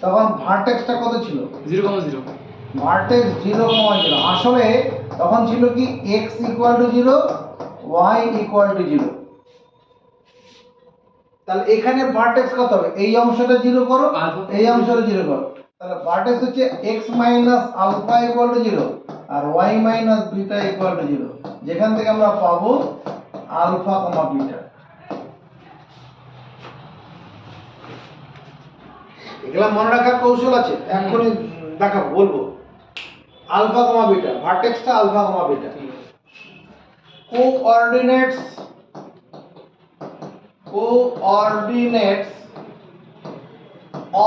তখন ভার্টেক্সটা কত ছিল? 0,0। ভার্টেক্স 0,0। আসলে তখন ছিল কি x equal to 0, y equal to 0। তাহলে এখানে ভার্টেক্স কত হবে? এই অংশটা 0 করো, এই অংশটা 0 করো, তাহলে ভার্টেক্স হচ্ছে x minus alpha equal to 0 আর y minus beta equal to 0, যেখান থেকে আমরা পাবো আলফা কমা বিটা। এগুলা মনে রাখার কৌশল আছে, এখনই দেখাবো, বলবো। আলফা কমা বিটা, ভার্টেক্সটা alpha comma beta. Coordinates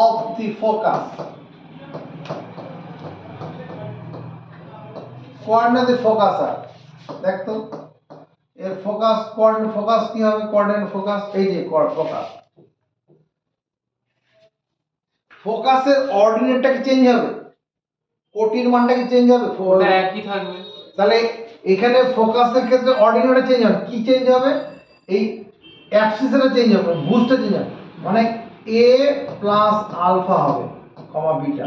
of the focus, coordinate the ফোকাসার। দেখ তো এর ফোকাস, কোঅর্ডিনেট ফোকাস কি হবে? কোঅর্ডিনেট ফোকাস এই যে ফোকাস, ফোকাসের অর্ডিনেটটা কি চেঞ্জ হবে? কোটির মানটা কি চেঞ্জ হবে? ওটা একই থাকবে। তাহলে এখানে ফোকাসের ক্ষেত্রে অর্ডিনেটটা চেঞ্জ হবে, কি চেঞ্জ হবে? এই অ্যাবসিসটা চেঞ্জ হবে, বুস্টটা চেঞ্জ হবে, মানে a প্লাস আলফা হবে comma beta,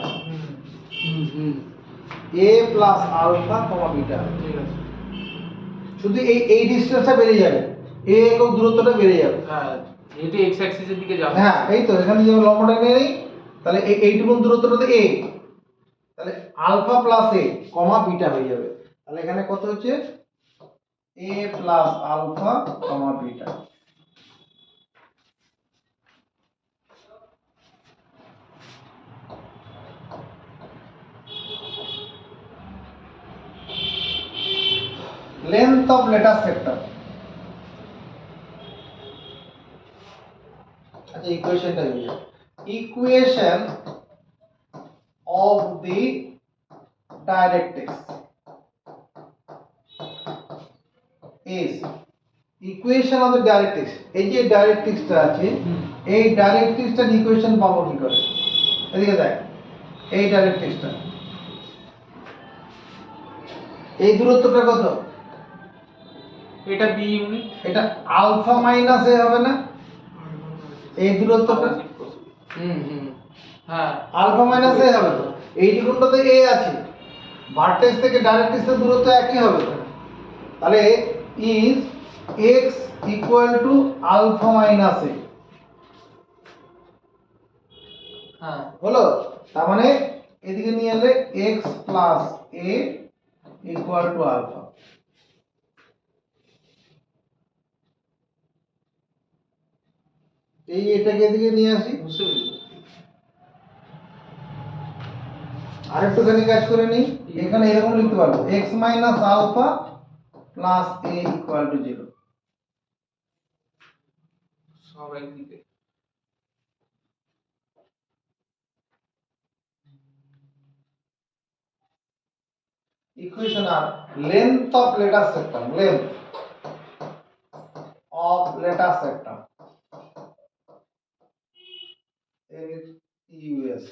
a plus alpha comma beta. ঠিক আছে। শুধু এই ডিসটেন্সটা বেড়ে যাবে, a একক দূরত্বটা বেড়ে যাবে। হ্যাঁ, যেহেতু x অ্যাক্সিসের দিকে যাবে। হ্যাঁ এই তো, এখানে যে লম্বটা নিয়ে নেই, তাহলে এইটুকুন দূরত্বটাতে a, তাহলে alpha plus a comma beta হয়ে যাবে। তাহলে এখানে কত হচ্ছে? a plus alpha comma beta. length of lateral sector, আচ্ছা ইকুয়েশনটা লিখি। Equation of the directrix is, equation of the directrix, এই যে ডাইরেক্ট্রিক্সটা আছে, এই ডাইরেক্ট্রিক্সটার ইকুয়েশন পাবো কি করে? এদিকে দেখ, এই ডাইরেক্ট্রিক্সটা, এই দূরত্বটা কত? এটা b ইউনিট। এটা আলফা মাইনাস এ হবে না? এই দূরত্বটা হ্যাঁ আলফা মাইনাস এ হবে তো, এইটুকুনটাতে এ আছে, ভার্টেক্স থেকে ডাইরেক্ট্রিক্সের দূরত্ব একই হবে তো। তাহলে is x equal to alpha minus a, হ্যাঁ হলো? তার মানে এদিকে নিয়ে এলে x plus a equal to alpha. এই এটাকে এদিকে নিয়ে আসি, বুঝতে পেরেছি। আরেকটুখানি কাজ করে নিই, এখানে এরকম লিখতে পারবো x minus alpha plus a equal to 0। সব একদিকে। ইকুয়েশন আর length of lateral septum, length of lateral septum is us।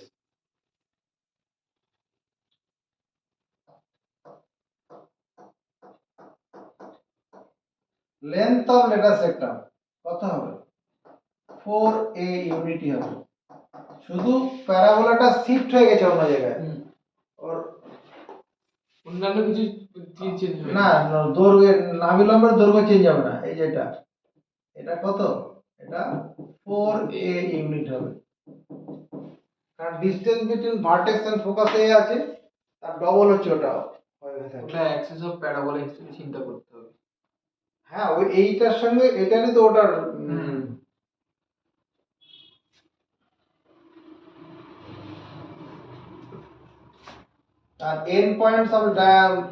length of lateral septum কত হবে? 4a ইউনিটই হবে। শুধু প্যারাবোলাটা শিফট হয়ে গেছে অন্য জায়গায়, ওর অন্যান্য কিছু চেঞ্জ হবে না, দৈর্ঘ্য নাভিলম্বের দৈর্ঘ্য চেঞ্জ হবে না। এই যে এটা কত? এটা 4a ইউনিট হবে। কারণ distance between vertex and focus a আছে, তার ডবল হচ্ছে ওটা হয়ে থাকে। ওটা অ্যাক্সিস অফ প্যারাবোলা হিসেবে চিন্তা করতে হবে। হ্যাঁ, ওই এইটার সঙ্গে এটারই তো ওটার আর এন্ড পয়েন্টস অফ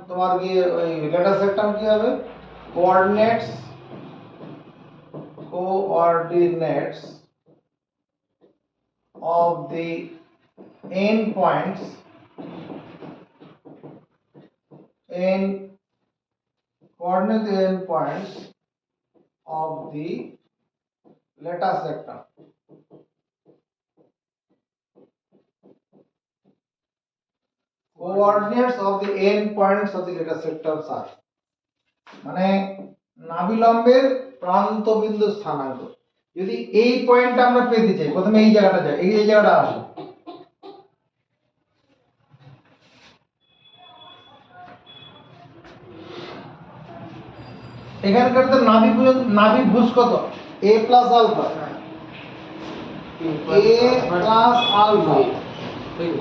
তোমার কি ওই লেটার সেটটা কি হবে? Coordinates of the end points of the latter sector. Coordinates of the end points of the latter sectors are মানে নাভিলম্বের প্রান্ত বিন্দু স্থানাঙ্ক। যদি এই পয়েন্টটা আমরা পেতে চাই, প্রথমে এই জায়গাটা যায়, এই জায়গাটা আসে, এখানকার তো নাভি ভুজ কত? a প্লাস আলফা,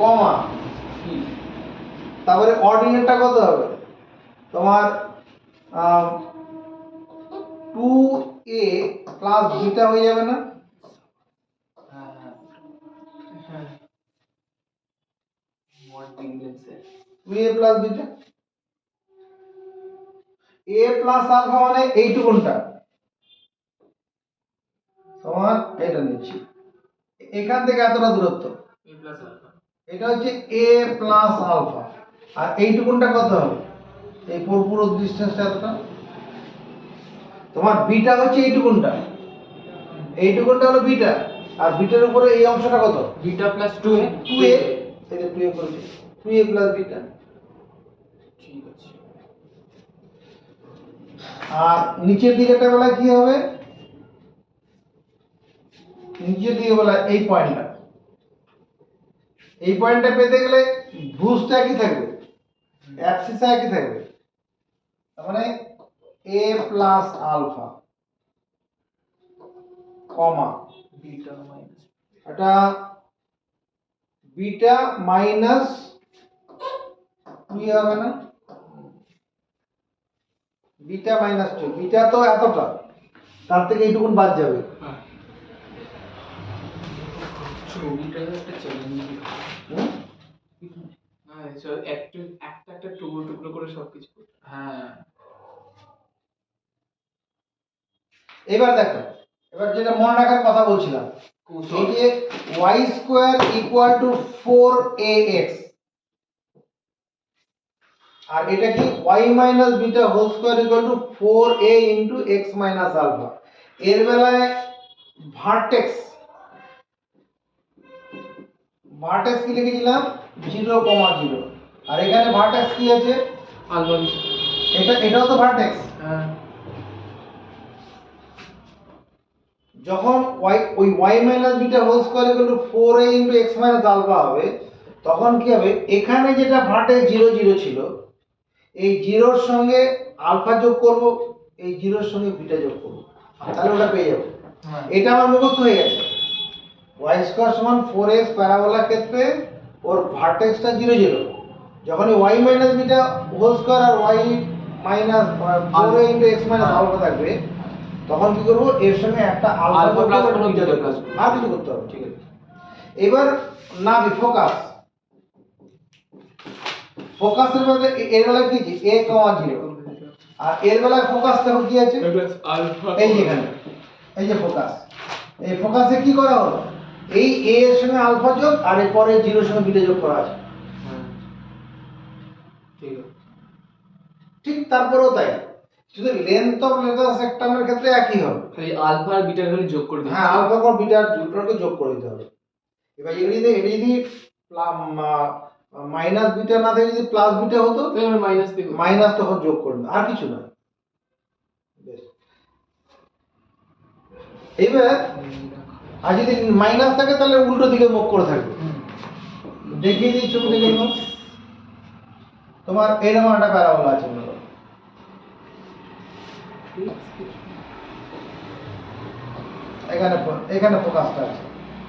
কমা, তারপরে অর্ডিনেটটা কত হবে তোমার 2a প্লাস বিটা হয়ে যাবে না? হ্যাঁ, what দিলেন sir? 2a plus beta, a plus alpha মানে এইটুকুনটা তোমার, এটা নিচ্ছি এখান থেকে এতটা দূরত্ব, a প্লাস আলফা, এটা হচ্ছে a প্লাস আলফা, আর এইটুকুনটা কত হবে? এই পুরো ডিসটেন্সটা এতটা, তোমার বিটা হচ্ছে এইটুকুনটা হলো বিটা, আর বিটার উপরে এই অংশটা কত? বিটা প্লাস 2a, 2a, এই যে 2a করেছি, 2a প্লাস বিটা। ঠিক আছে। আর নিচের দিকেটা বেলা কি হবে? নিচের দিকে বেলা এই পয়েন্টটা পেতে গেলে ভুজটা একই থাকবে, অ্যাক্সিসটা একই থাকবে, তার মানে a plus alpha comma beta minus, এটা বিটা মাইনাস 2 হবে না? বিটা মাইনাস 2, বিটা তো এতটা, তার থেকে এইটুকুন বাদ যাবে। হ্যাঁ, ছবিটা একটা চ্যালেঞ্জিং। হ্যাঁ, একটা টুকরো টুকরো করে সবকিছু। হ্যাঁ, এবার দেখো, এবার যেটা মনে রাখার কথা বলছিলাম, এই যে y square equal to 4ax, আর এটা কি y minus beta whole square equal to 4a into x minus alpha. এর বেলায় ভার্টেক্স কি লিখেছিলাম? 0,0, আর এখানে ভার্টেক্স কি আছে? আলফা। এটাও তো ভার্টেক্স। হ্যাঁ, যখন ওই y minus beta whole square equal to 4a into x minus alpha হবে, তখন কি হবে? এখানে যেটা ভার্টেক্স 0 0 ছিল, এই 0 এর সঙ্গে আলফা যোগ করব, এই 0 এর সঙ্গে বিটা যোগ করব, তাহলে ওটা পেয়ে যাব। এটা আমার মুখস্থ হয়ে গেছে। y স্কয়ার সমান 4x প্যারাবোলার ক্ষেত্রে ওর ভার্টেক্সটা 0 0, যখন y minus beta whole square আর y minus 4a into x minus alpha থাকবে, তখন কি করব? এর সঙ্গে একটা আলফা প্লাস করব, বিটা প্লাস করব, আর কিছু করতে হবে। ঠিক আছে। এবার নাভি ফোকাসের মধ্যে এর বেলায় কি আছে? a, 0, আর এর বেলায় ফোকাস দেখো কি আছে? আলফা। এই যে এখানে, এই যে ফোকাস, এই ফোকাসে কি করা হলো? এই a এর সঙ্গে আলফা যোগ, আর এরপরে 0 এর সঙ্গে বিটা যোগ করা আছে। হ্যাঁ, ঠিক আছে। ঠিক তারপরেও তাই, শুধু লেন্থ অফ লেটার সেক্টমের ক্ষেত্রে একই হবে। খালি আলফা আর বিটা খালি যোগ করে দিচ্ছি। হ্যাঁ, আলফা আর বিটার দুটোকে যোগ করে দিতে হবে। এবার এটা যদি মাইনাস বিটা না থাকে, যদি প্লাস বিটা হতো, তাহলে মাইনাস দিই। মাইনাস তখন যোগ করবে, আর কিছু না। বেশ, এবার আর যদি মাইনাস থাকে তাহলে উল্টো দিকে মুখ করে থাকবে। দেখিয়ে দিই ছবিটা কেন। তোমার এরকম একটা প্যারাবোলা আছে মনে করো, এখানে ফোকাসটা আছে,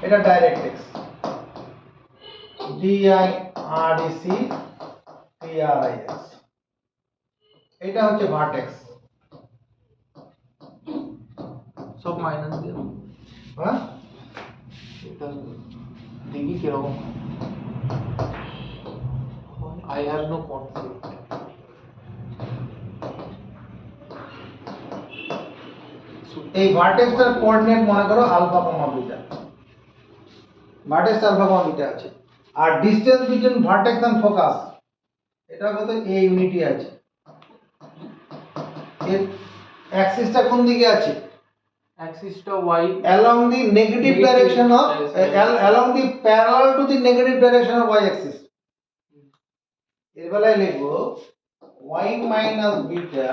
এটা ডাইরেক্ট এক্স, ডিআই আরডিসি টিআরআইএস, এটা হচ্ছে ভার্টেক্স। সব মাইনাস দিয়ে দাও। হ্যাঁ, এটা দেখি কিরকম আই হ্যাভ নো কনসেপ্ট। এই ভার্টেক্সটার কোঅর্ডিনেট মনে করো alpha comma beta, vertex alpha comma beta আছে। আর distance between vertex and focus এটা কত, এ ইউনিটই আছে। এর অ্যাক্সিসটা কোন দিকে আছে? অ্যাক্সিসটা Y along the negative direction of along the parallel to the negative direction of y axis। এর বেলায় লিখবো y minus beta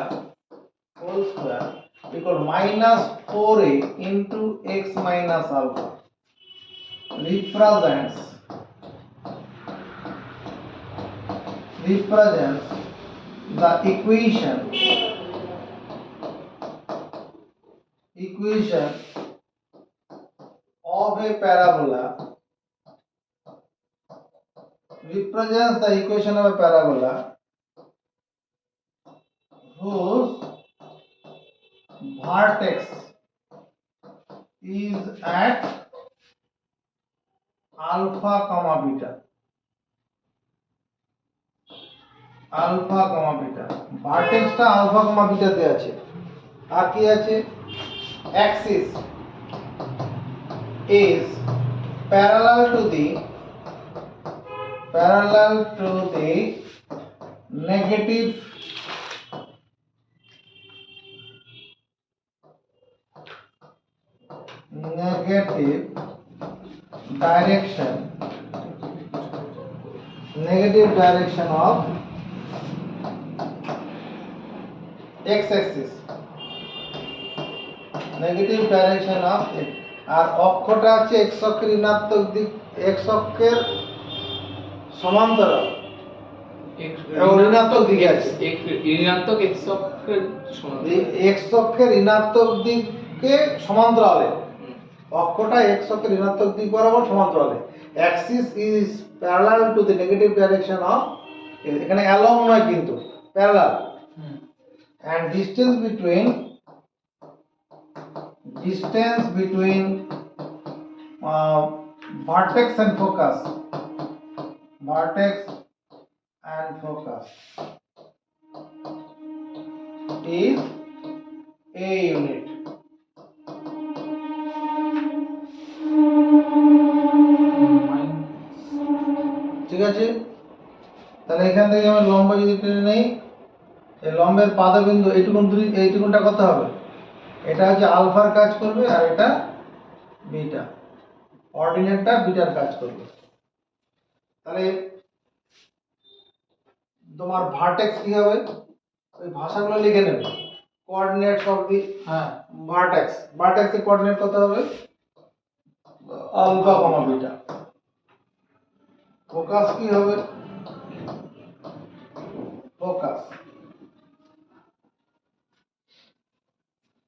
whole square equal minus 4a into x minus alpha represents the equation of a parabola, represents the equation of a parabola whose vertex is at alpha comma beta, alpha comma beta, ভার্টেক্সটা alpha comma বিটাতে আছে। আর কি আছে? axis is parallel to the negative direction of x axis, negative direction of x। আর অক্ষটা আছে x অক্ষের ঋণাত্মক দিক, x অক্ষের সমান্তরাল এবং ঋণাত্মক দিকে আছে। ঋণাত্মক এক্স অক্ষের সমান। x অক্ষের ঋণাত্মক দিকে সমান্তরালে, অক্ষটা x অক্ষের ঋণাত্মক দিক বরাবর সমান্তরালে। Axis is parallel to the negative direction of, এখানে অ্যালং নয় কিন্তু parallel. and distance between vertex and focus is a unit। ঠিক আছে, তাহলে এখান থেকে আমি লম্ব যদি টেনে নেই, এই লম্বের পাদবিন্দু এইটুকুনটা কত হবে? এটা হচ্ছে আলফার কাজ করবে আর এটা বিটা, অর্ডিনেটটা বিটার কাজ করবে। তাহলে তোমার ভার্টেক্স কি হবে? ওই ভাষাগুলো লিখে নেবে, কোঅর্ডিনেটস অফ দি ভার্টেক্স, ভার্টেক্সের কোঅর্ডিনেট কত হবে? Alpha comma beta. ফোকাস কি হবে? ফোকাস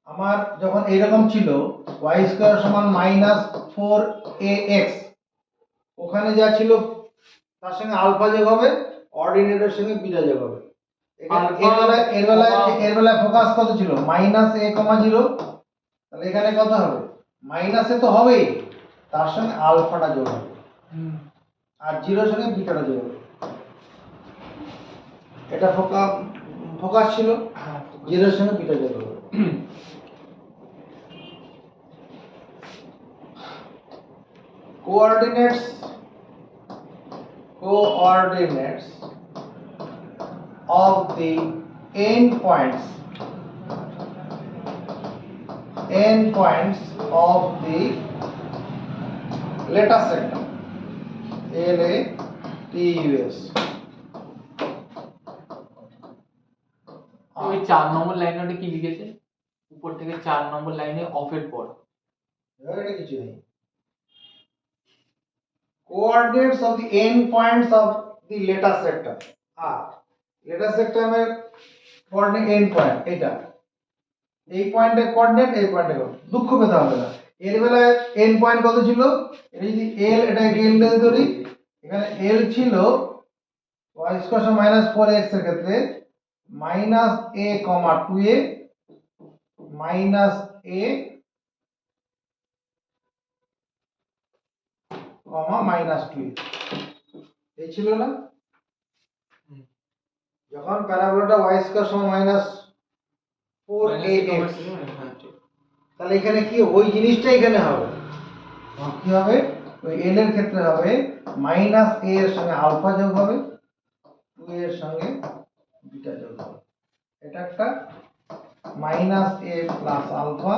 আমার যখন এইরকম ছিল y স্কয়ার সমান -4ax, ওখানে যা ছিল তার সঙ্গে আলফা যোগ হবে, অর্ডিনেটের সঙ্গে বিটা যোগ হবে। এর বেলায় ফোকাস কত ছিল? -a,0। তাহলে এখানে কত হবে? মাইনাসে তো হবেই, তার সঙ্গে আলফাটা যোগ হবে আর জিরোর সঙ্গে বিটাটা যোগ হবে। এটা ফোকাস ছিল, জিরোর সঙ্গে বিটা যোগ হবে। coordinates of the endpoints of the latus sector, LATUS। ওই 4 নম্বর লাইনে ওটা কি লিখেছে? উপর থেকে 4 নম্বর লাইনে অফের পর এটা কিছু নেই। coordinates of the endpoints of the latus sector are, latus sector এর কোঅর্ডিনেট এন্ড পয়েন্ট, এটা এই পয়েন্টের কোঅর্ডিনেট, এই পয়েন্টের কোঅর্ডিনেট। দুঃখ পেতে হবে না, এর বেলায় এন্ড পয়েন্ট কত ছিল? এটা যদি এল, এটা এল ধরি, এখানে এল ছিল y স্কয়ার মাইনাস 4x এর ক্ষেত্রে minus a comma 2a minus a comma minus 2a এই ছিল না? যখন প্যারাবোলাটা y স্কয়ার সমান মাইনাস 4ax, তাহলে এখানে কি ওই জিনিসটা এখানে হবে, কি হবে ওই l এর ক্ষেত্রে হবে মাইনাস a এর সঙ্গে আলফা যোগ হবে 2a এর সঙ্গে বিটা যোগ হবে। এটা একটা minus a plus alpha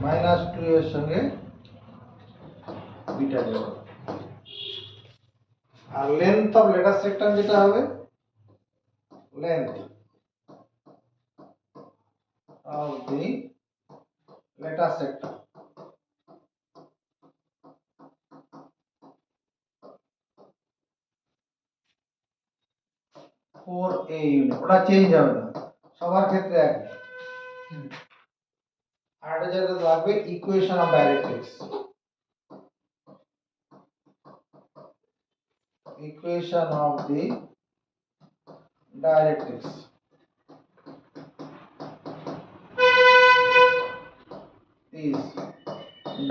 minus 2 এর সঙ্গে বিটা যোগ হবে। আর লেন্থ অফ লেটার সেক্টর যেটা হবে length of the later sector for a unit, ওটা চেঞ্জ হবে না, সবার ক্ষেত্রে এক। আর এটা যেটা লাগবে equation of directrix, equation of the directrix is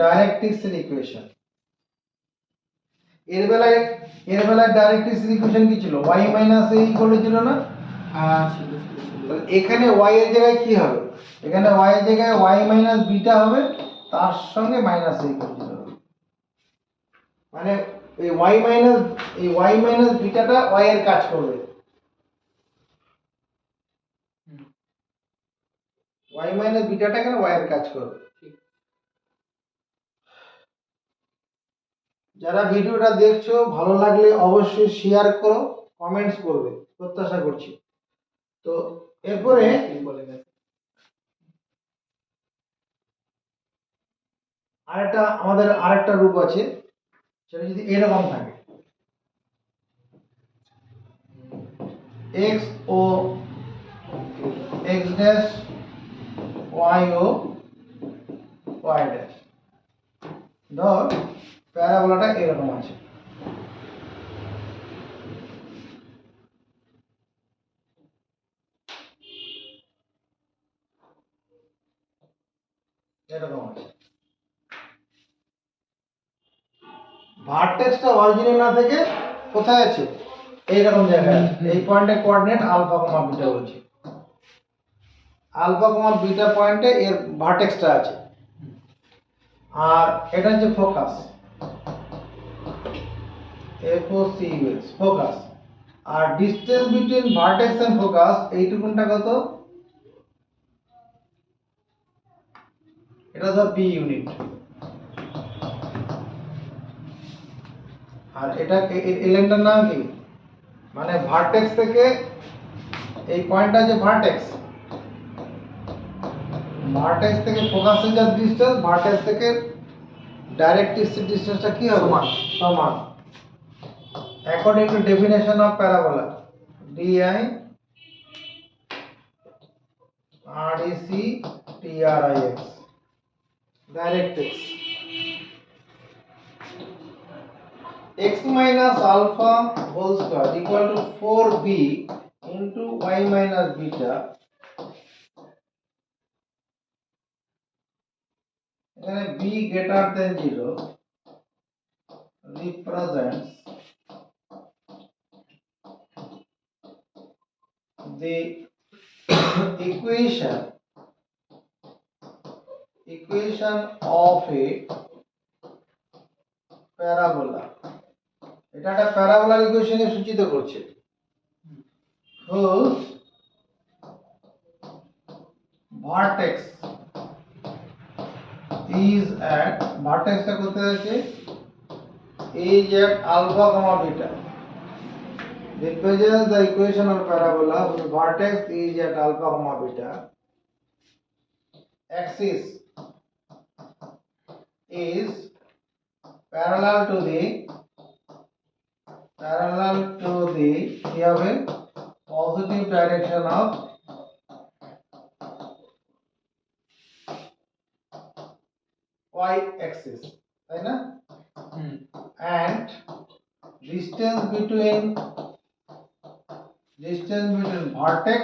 directrix এর ইকুয়েশন। এর বেলায় ডাইরেক্ট্রিক্স এর ইকুয়েশন কি ছিল, y মাইনাস a ইকুয়াল ছিল না? হ্যাঁ ছিল ছিল ছিল। তাহলে এখানে y এর জায়গায় কি হবে, এখানে y এর জায়গায় y মাইনাস বিটা হবে, তার সঙ্গে মাইনাস a ইকুয়াল ছিল, মানে এই y মাইনাস বিটাটা y এর কাজ করবে, y মাইনাস বিটাটা এখানে y এর কাজ করবে। যারা ভিডিওটা দেখছো ভালো লাগলে অবশ্যই শেয়ার করো, কমেন্টস করবে, প্রত্যাশা করছি। তো এরপরে বলে গেছে। আমাদের আরেকটা রূপ আছে, সেটা যদি এরকম থাকে x ও x ড্যাশ y ও y ড্যাশ, ধর প্যারাবোলাটা এরকম আছে, এরকম আছে, ভার্টেক্সটা অরিজিনে না থেকে কোথায় আছে, এইরকম জায়গায় আছে, এই পয়েন্টে কোঅর্ডিনেট আলফা কমা বিটা বলছি, আলফা কমা বিটা পয়েন্টে এর ভার্টেক্সটা আছে, আর এটা হচ্ছে ফোকাস, FOCUS ফোকাস, আর distance between vertex and focus এইটুকুনটা কত, এটা ধর p ইউনিট, আর এটা এই লাইনটার নাম কি, মানে ভার্টেক্স থেকে এই পয়েন্টটা আছে ভার্টেক্স থেকে ফোকাসের যা ডিসটেন্স, ভার্টেক্স থেকে ডাইরেক্ট্রিক্সের ডিসটেন্সটা কি হবে, সমান। According to definition of parabola DI RDC TRIX, directrix x minus alpha whole square equal to 4b into y minus beta, এখানে b greater than 0 represents the equation of a parabola, এটা একটা প্যারাবোলার ইকুয়েশনে সূচিত করছে, whose vertex is at, ভার্টেক্সটা কোথায় আছে, is at alpha comma beta, represents the equation of parabola whose vertex is at alpha comma beta, axis is parallel to the কি হবে, positive direction of y axis, তাই না? হুম and distance between vertex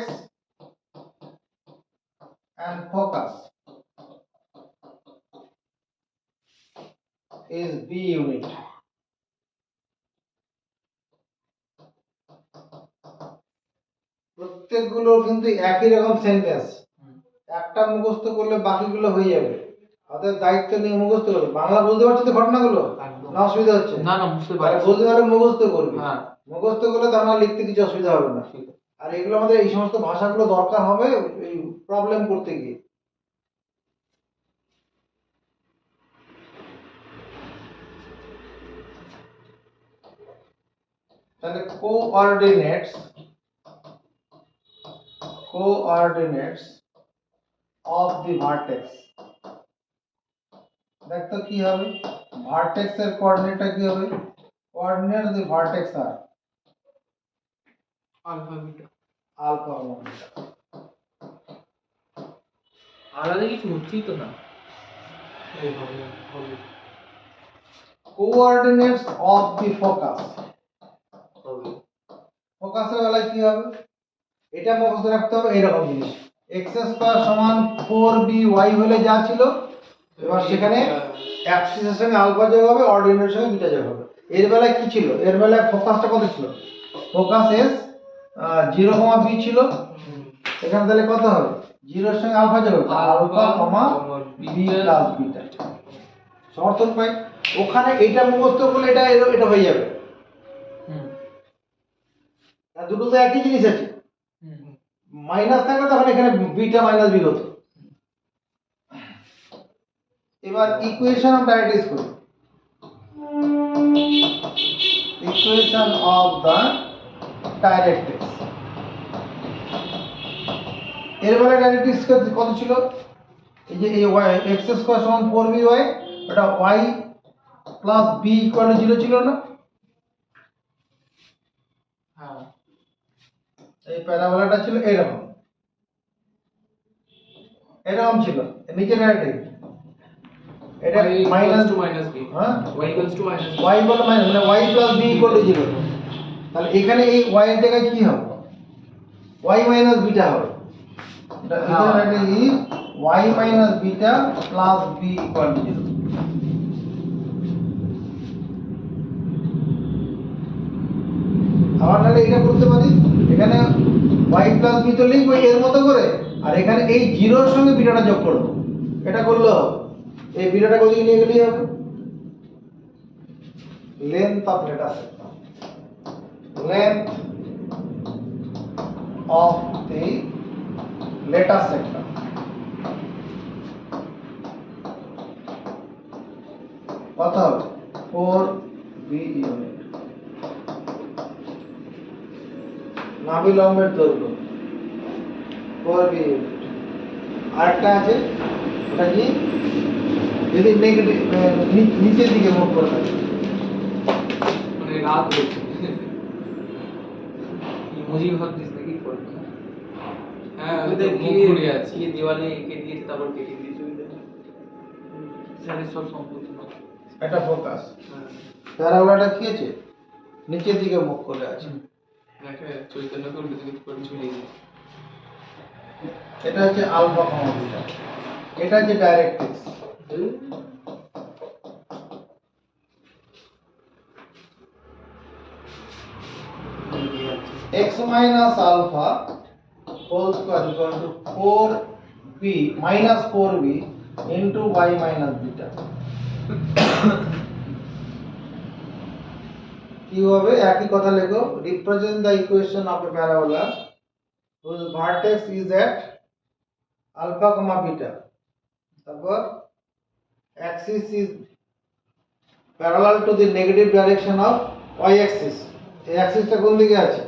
and focus is b unit. প্রত্যেকগুলো কিন্তু একই রকম sentence, একটা মুখস্থ করলে বাকিগুলো হয়ে যাবে। অতএব দায়িত্ব নিয়ে মুখস্থ করবে। বাংলা বুঝতে পারছো তো ঘটনাগুলো? একদম। না অসুবিধা হচ্ছে? না না বুঝতে তাহলে পারছি। বলতে পারলে মুখস্থ করবে। হ্যাঁ মুখস্থ করলে তো আমার লিখতে কিছু অসুবিধা হবে না। ঠিক আছে। আর এগুলো আমাদের এই সমস্ত ভাষাগুলো দরকার হবে এই প্রবলেম করতে গিয়ে। তাহলে কোঅর্ডিনেটস অফ দি ভার্টেক্স, দেখো কি হবে? ভার্টেক্স এর কোঅর্ডিনেটটা কি হবে? কোঅর্ডিনেট অফ দি ভার্টেক্স আর আলফা বিটা আলফা ও বিটা। আলাদা কিছু হচ্ছেই তো না। এইভাবে হবে। কোঅর্ডিনেটস অফ দি ফোকাস, হবে ফোকাসের বেলায় কি হবে? এটা মুখস্থ রাখতে হবে এরকম জিনিস। x স্কয়ার সমান 4by হলে যা ছিল, এবার সেখানে অ্যাক্সিসের সঙ্গে আলফা যোগ হবে, অর্ডিনেটের সঙ্গে বিটা যোগ হবে। এর বেলায় কি ছিল? এর বেলায় ফোকাসটা কত ছিল? ফোকাস s 0, b ছিল। এখানে তাহলে কত হবে? 0 এর সঙ্গে আলফা যোগ হবে, আলফা, b প্লাস বিটা। সমর্থন পাই? ওখানে এটা মুখস্থ করলে এটা এটা হয়ে যাবে। হুম আর দুটো তো একই জিনিস আছে। হুম মাইনাস থাকলে তখন এখানে বিটা মাইনাস বি হতো। এবার ইকুয়েশন অফ ডাইরেক্ট্রিক্স করি। ইকুয়েশন অফ দা ডাইরেক্ট্রিক্স, এর বেলায় ডাইরেক্ট্রিক্স কত ছিল? এই যে এই x স্কয়ার সমান 4by, এটা y প্লাস b ইকুয়াল 0 ছিল না? হ্যাঁ এই প্যারাবোলাটা ছিল এরকম, এরকম ছিল নিচে ডাইরেক্ট্রিক্স। এটা y minus equals to minus b হ্যাঁ y equals to minus b y ball minus মানে y plus b equal to 0। তাহলে এখানে এই y এর জায়গায় কি হবে? y মাইনাস বিটা হবে। এটা এখানে এই y minus beta plus b equal to 0। আবার নাহলে এটা করতে পারি, এখানে y প্লাস b তো লিখবো এর মতো করে, আর এখানে এই 0 এর সঙ্গে বিটাটা যোগ করব। এটা করলে হবে। এই বিটাটা কোদিকে নিয়ে গেলেই হবে। length of let us say length of the later sector কত হবে? 4b unit. নাভি লম্বের দৈর্ঘ্য 4b ইউনিট। আরেকটা আছে, ওটা কি? যদি নেগেটিভ নিচের দিকে মুখ করে থাকে, মানে রাত হয়েছে ইমোজি ভাবছিস নাকি করবি? হ্যাঁ ওই ওদের মুখ গিয়ে- ঘুরে আছে গিয়ে দেওয়ালে এঁকে দিয়েছে, তারপর কেটে দিয়েছে ওইটা। স্যারের সব সম্পত্তি না এটা ফোকাস। হ্যাঁ প্যারাবোলাটা কি আছে? নিচের দিকে মুখ করে আছে। দেখে চৈতন্যকে উল্টো দিকে করে ঝুলিয়ে দিয়েছে এটা হচ্ছে আলফা কমা বিটা। এটা হচ্ছে directrix. x minus alpha whole square equal to 4b minus 4b into y minus beta। কি হবে? একই কথা লেখো। Represent the equation of a parabola whose vertex is at alpha comma beta, তারপর axis is parallel to the negative direction of y axis। এই অ্যাক্সিসটা কোন দিকে আছে?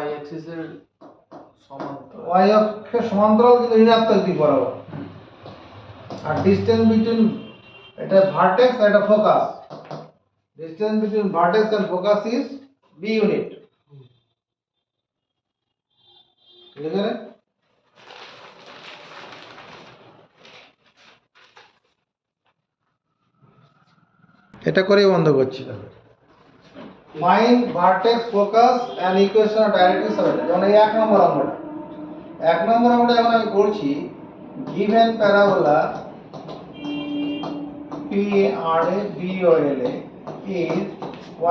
y অ্যাক্সিস এর সমান্তরাল y অক্ষের সমান্তরাল কিন্তু ঋণাত্মক দিক বরাবর। আর ডিসটেন্স বিটুইন এটা ভার্টেক্স আর এটা focus, distance between vertex and focus is b unit. লিখে নে। এটা করেই বন্ধ করছি। Find vertex focus and equation of directrix হবে, যেমন এই 1 নম্বর অঙ্কটা, 1 নম্বর অঙ্কটা যখন আমি করছি, given parabola PRA BOLA is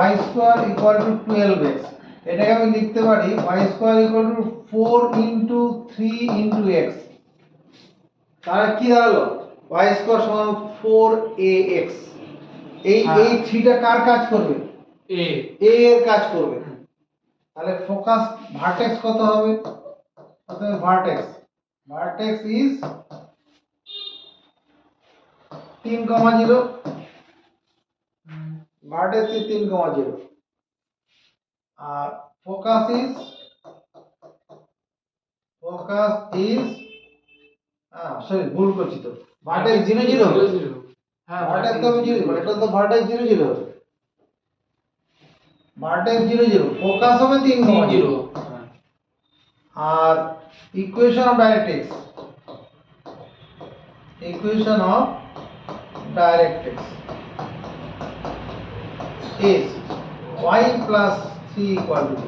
y square equal to 12x, এটাকে আমি লিখতে পারি y square equal to 4 into 3 into x, তাহলে কি দাঁড়ালো y square সমান 4ax। এই হ্যাঁ। 3টা কার কাজ করবে? এ a এর কাজ করবে। তাহলে ফোকাস ভার্টেক্স কত হবে? প্রথমে ভার্টেক্স ইজ 3,0, ভার্টেক্স ইজ 3,0 আর ফোকাস ইজ সরি ভুল করছি তো, ভার্টেক্স 0,0 হবে। হ্যাঁ ভার্টেক্স তো 0,0, এটা তো ভার্টেক্স 0,0 হবে, ভার্টেক্স 0,0, ফোকাস হবে 3,0 আর equation of directrix is y plus 3 equal to 0,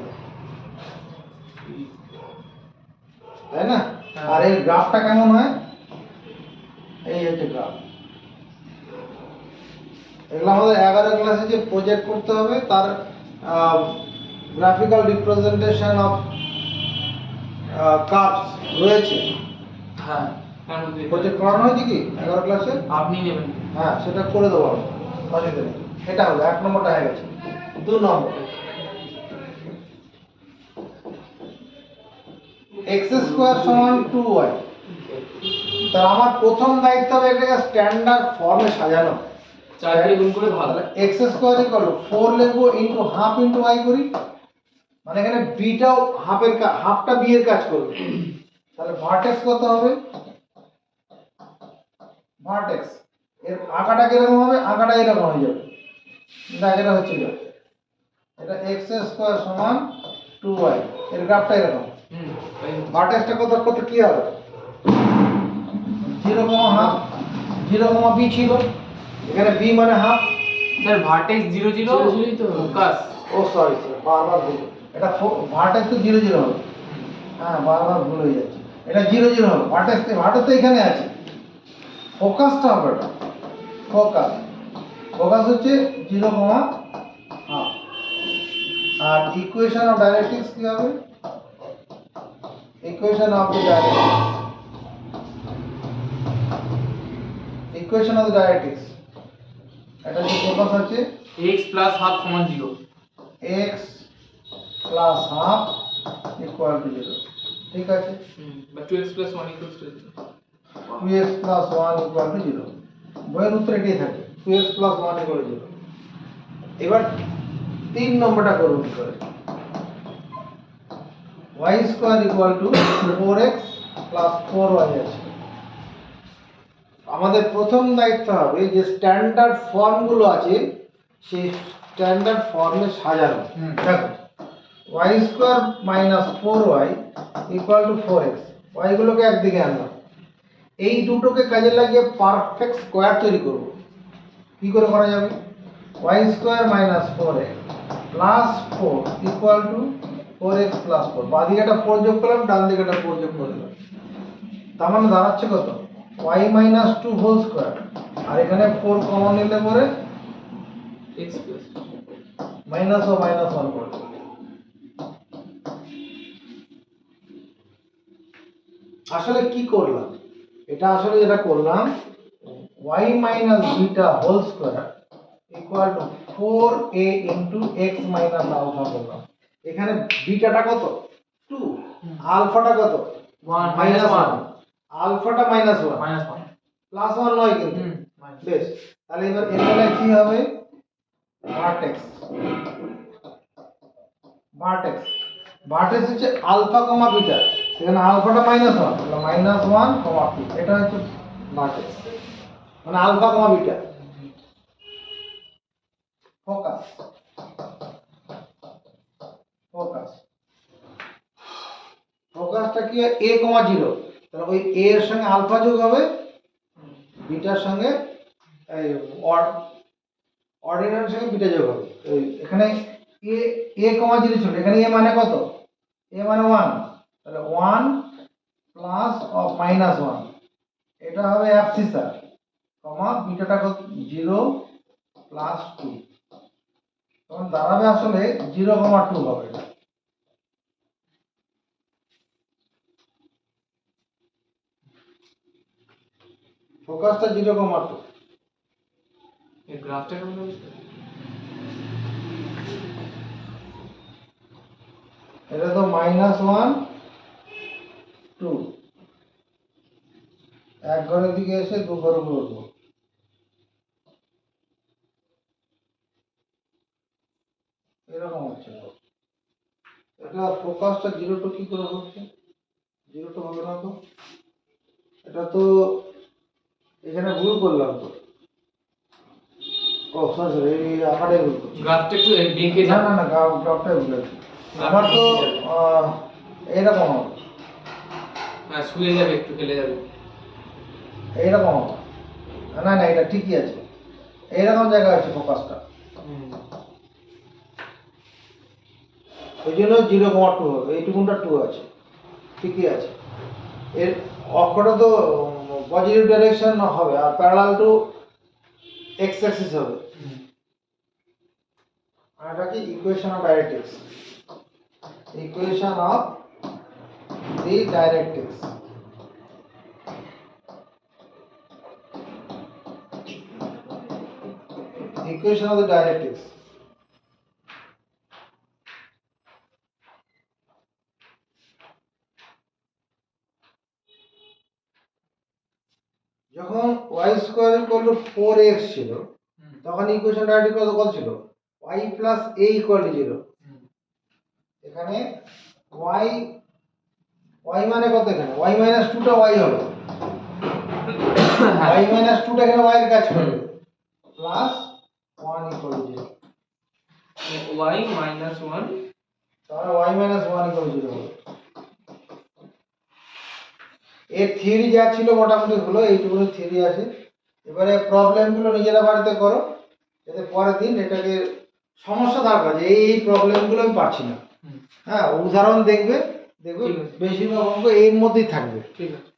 তাই না? আর এর গ্রাফটা কেমন হয়? এই হচ্ছে গ্রাফ। এগুলো আমাদের 11 ক্লাসে যে প্রজেক্ট করতে হবে তার গ্রাফিক্যাল রিপ্রেজেন্টেশন অফ কার্ভস রয়েছে। হ্যাঁ তার মধ্যে প্রজেক্ট করানো হয়েছে কি 11 ক্লাসে? আপনি নেবেন। হ্যাঁ সেটা করে দেবো আমি, অসুবিধা নেই। এটা হলো 1 নম্বরটা হয়ে গেছে। 2 নম্বর, x স্কয়ার সমান 2y, তাহলে আমার প্রথম দায়িত্ব হবে এটাকে স্ট্যান্ডার্ড ফর্মে সাজানো। 4 দিয়ে গুণ করে ভাগ। তাহলে x স্কয়ার ইকুয়াল টু 4 লিখবো ইনটু হাফ ইনটু y করি, মানে এখানে বিটাও হাফটা বি এর কাজ করবে। তাহলে ভার্টেক্স কত হবে? ভার্টেক্স এর আঁকাটা কিরকম হবে? আঁকাটা এরকম হয়ে যাবে, এটা হচ্ছিল এটা x স্কয়ার সমান 2y, এর গ্রাফটা এরকম। ভার্টেক্সটা কত কি হবে? 0,5, 0,b ছিল, এখানে b মানে হাফ। স্যার ভার্টেক্স 0 0 তো ফোকাস। ও সরি বারবার ভুল, এটা ভার্টেক্স তো 0,0 হবে। হ্যাঁ বারবার ভুল হয়ে যাচ্ছে, এটা 0,0 হবে। ভার্টেক্স তো এখানে আছে, ফোকাসটা হবে এটা ফোকাস হচ্ছে 0,5। আর ইকুয়েশন অফ ডাইরেক্ট্রিক্স কি হবে? ইকুয়েশন অফ দ্য ডাইরেক্ট্রিক্স এটা যে ফোকাস আছে x প্লাস হাফ সমান 0, x plus half equal to 0, ঠিক আছে? বা 2x plus 1 equals to 0। 2x plus 1 equal to 0, বইয়ের উত্তর এটাই থাকে, 2x প্লাস 1 ইকুয়াল টু 0। এবার 3 নম্বরটা করুন কি করে? y square equal two 4x plus 4y আছে। আমাদের প্রথম দায়িত্ব হবে যে স্ট্যান্ডার্ড ফর্মগুলো আছে সেই স্ট্যান্ডার্ড ফর্মে সাজানো। দেখো y square minus 4y equal to 4x, y গুলোকে একদিকে আনলাম, এই দুটোকে কাজে লাগিয়ে পারফেক্ট স্কয়ার তৈরি করব। কি করে করা যাবে? y square minus 4x plus 4 equal to 4x plus 4, বাঁ দিকে একটা 4 যোগ করলাম, ডান দিকে একটা 4 যোগ করে দিলাম, তার মানে দাঁড়াচ্ছে কত? y মাইনাস 2 হোল স্কয়ার, আর এখানে 4 কমন নিলে পরে x প্লাস মাইনাস ও মাইনাস 1 করে দেবো। আসলে কি করলাম? এটা আসলে যেটা করলাম y minus beta whole square equal to 4a into x minus alpha করলাম। এখানে বিটাটা কত? 2, আলফাটা কত? 1 মাইনাস 1, 1 আলফাটা মাইনাস 1, মাইনাস 1 প্লাস 1 নয় কিন্তু। বেশ, তাহলে এবার এর বেলায় কি হবে? ভার্টেক্স হচ্ছে আলফা কমা বিটা, সেখানে আলফাটা মাইনাস 1, তাহলে মাইনাস 1 কমা 2, এটা হচ্ছে ভার্টেক্স, মানে আলফা কমা বিটা। ফোকাসটা কি হয়? a কমা 0, তাহলে ওই a এর সঙ্গে আলফা যোগ হবে, বিটার সঙ্গে এই অর্ডিনারির সঙ্গে বিটা যোগ হবে। এখানে এ কমা 0 ছিল, এখানে এ মানে কত? এ মানে 1, তাহলে 1 প্লাস অফ মাইনাস 1, এটা হবে অ্যাবসিসার কমা বিটাটা কত 0 প্লাস 2, তখন দাঁড়াবে আসলে 0,2 হবে এটা। ফোকাসটা 0,2। এই গ্রাফটা কেমন হবে? এটা তো -1 2, এক ঘরের দিকে এসে দু ঘর উপরে উঠবো। এরকম হচ্ছে তো। এটা ফোকাসটা 0 কি করে হচ্ছে? 0 হবে না তো, এটা তো এখানে ভুল করলাম তো। ও সরি এই আকারে ভুল করছি। গ্রাফটা একটু বেঁকে না যাবে। না না গ্রাফটাই ভুল আছে আমার তো। এরকম হবে, হ্যাঁ, শুয়ে যাবে, একটু হেলে যাবে। এইরকম হবে। না না এটা ঠিকই আছে, এইরকম জায়গায় আছে ফোকাসটা, ওই জন্য 0,2 হবে। এইটুকুনটা 2 আছে, ঠিকই আছে। এর অক্ষটা তো পজিটিভ ডাইরেকশন হবে are parallel to x Axis হবে। আর এটা কি equation of directrix, equation of the directrix. Equation of the directrix. যখন y square equal two 4x ছিল তখন ইকুয়েশন ডাইরেক্ট্রিক্স কত ছিল? y plus a equal to 0। এখানে y মানে কত? এখানে y মাইনাস 2টা y হবে, y মাইনাস 2টা এখানে y এর কাজ করবে, plus 1 equal to 0। y minus 1, তাহলে y মাইনাস 1 ইকুয়াল টু 0 হবে। এর থিওরি যা ছিল মোটামুটি হলো, এইটুকু থিওরি আছে। এবারে প্রবলেমগুলো নিজেরা বাড়িতে করো, যাতে পরের দিন এটাকে সমস্যা থাকবে যে এই প্রবলেমগুলো আমি পারছি না। হ্যাঁ, উদাহরণ দেখবে, ঠিক আছে। বেশিরভাগ অঙ্ক এর মধ্যেই থাকবে। ঠিক আছে।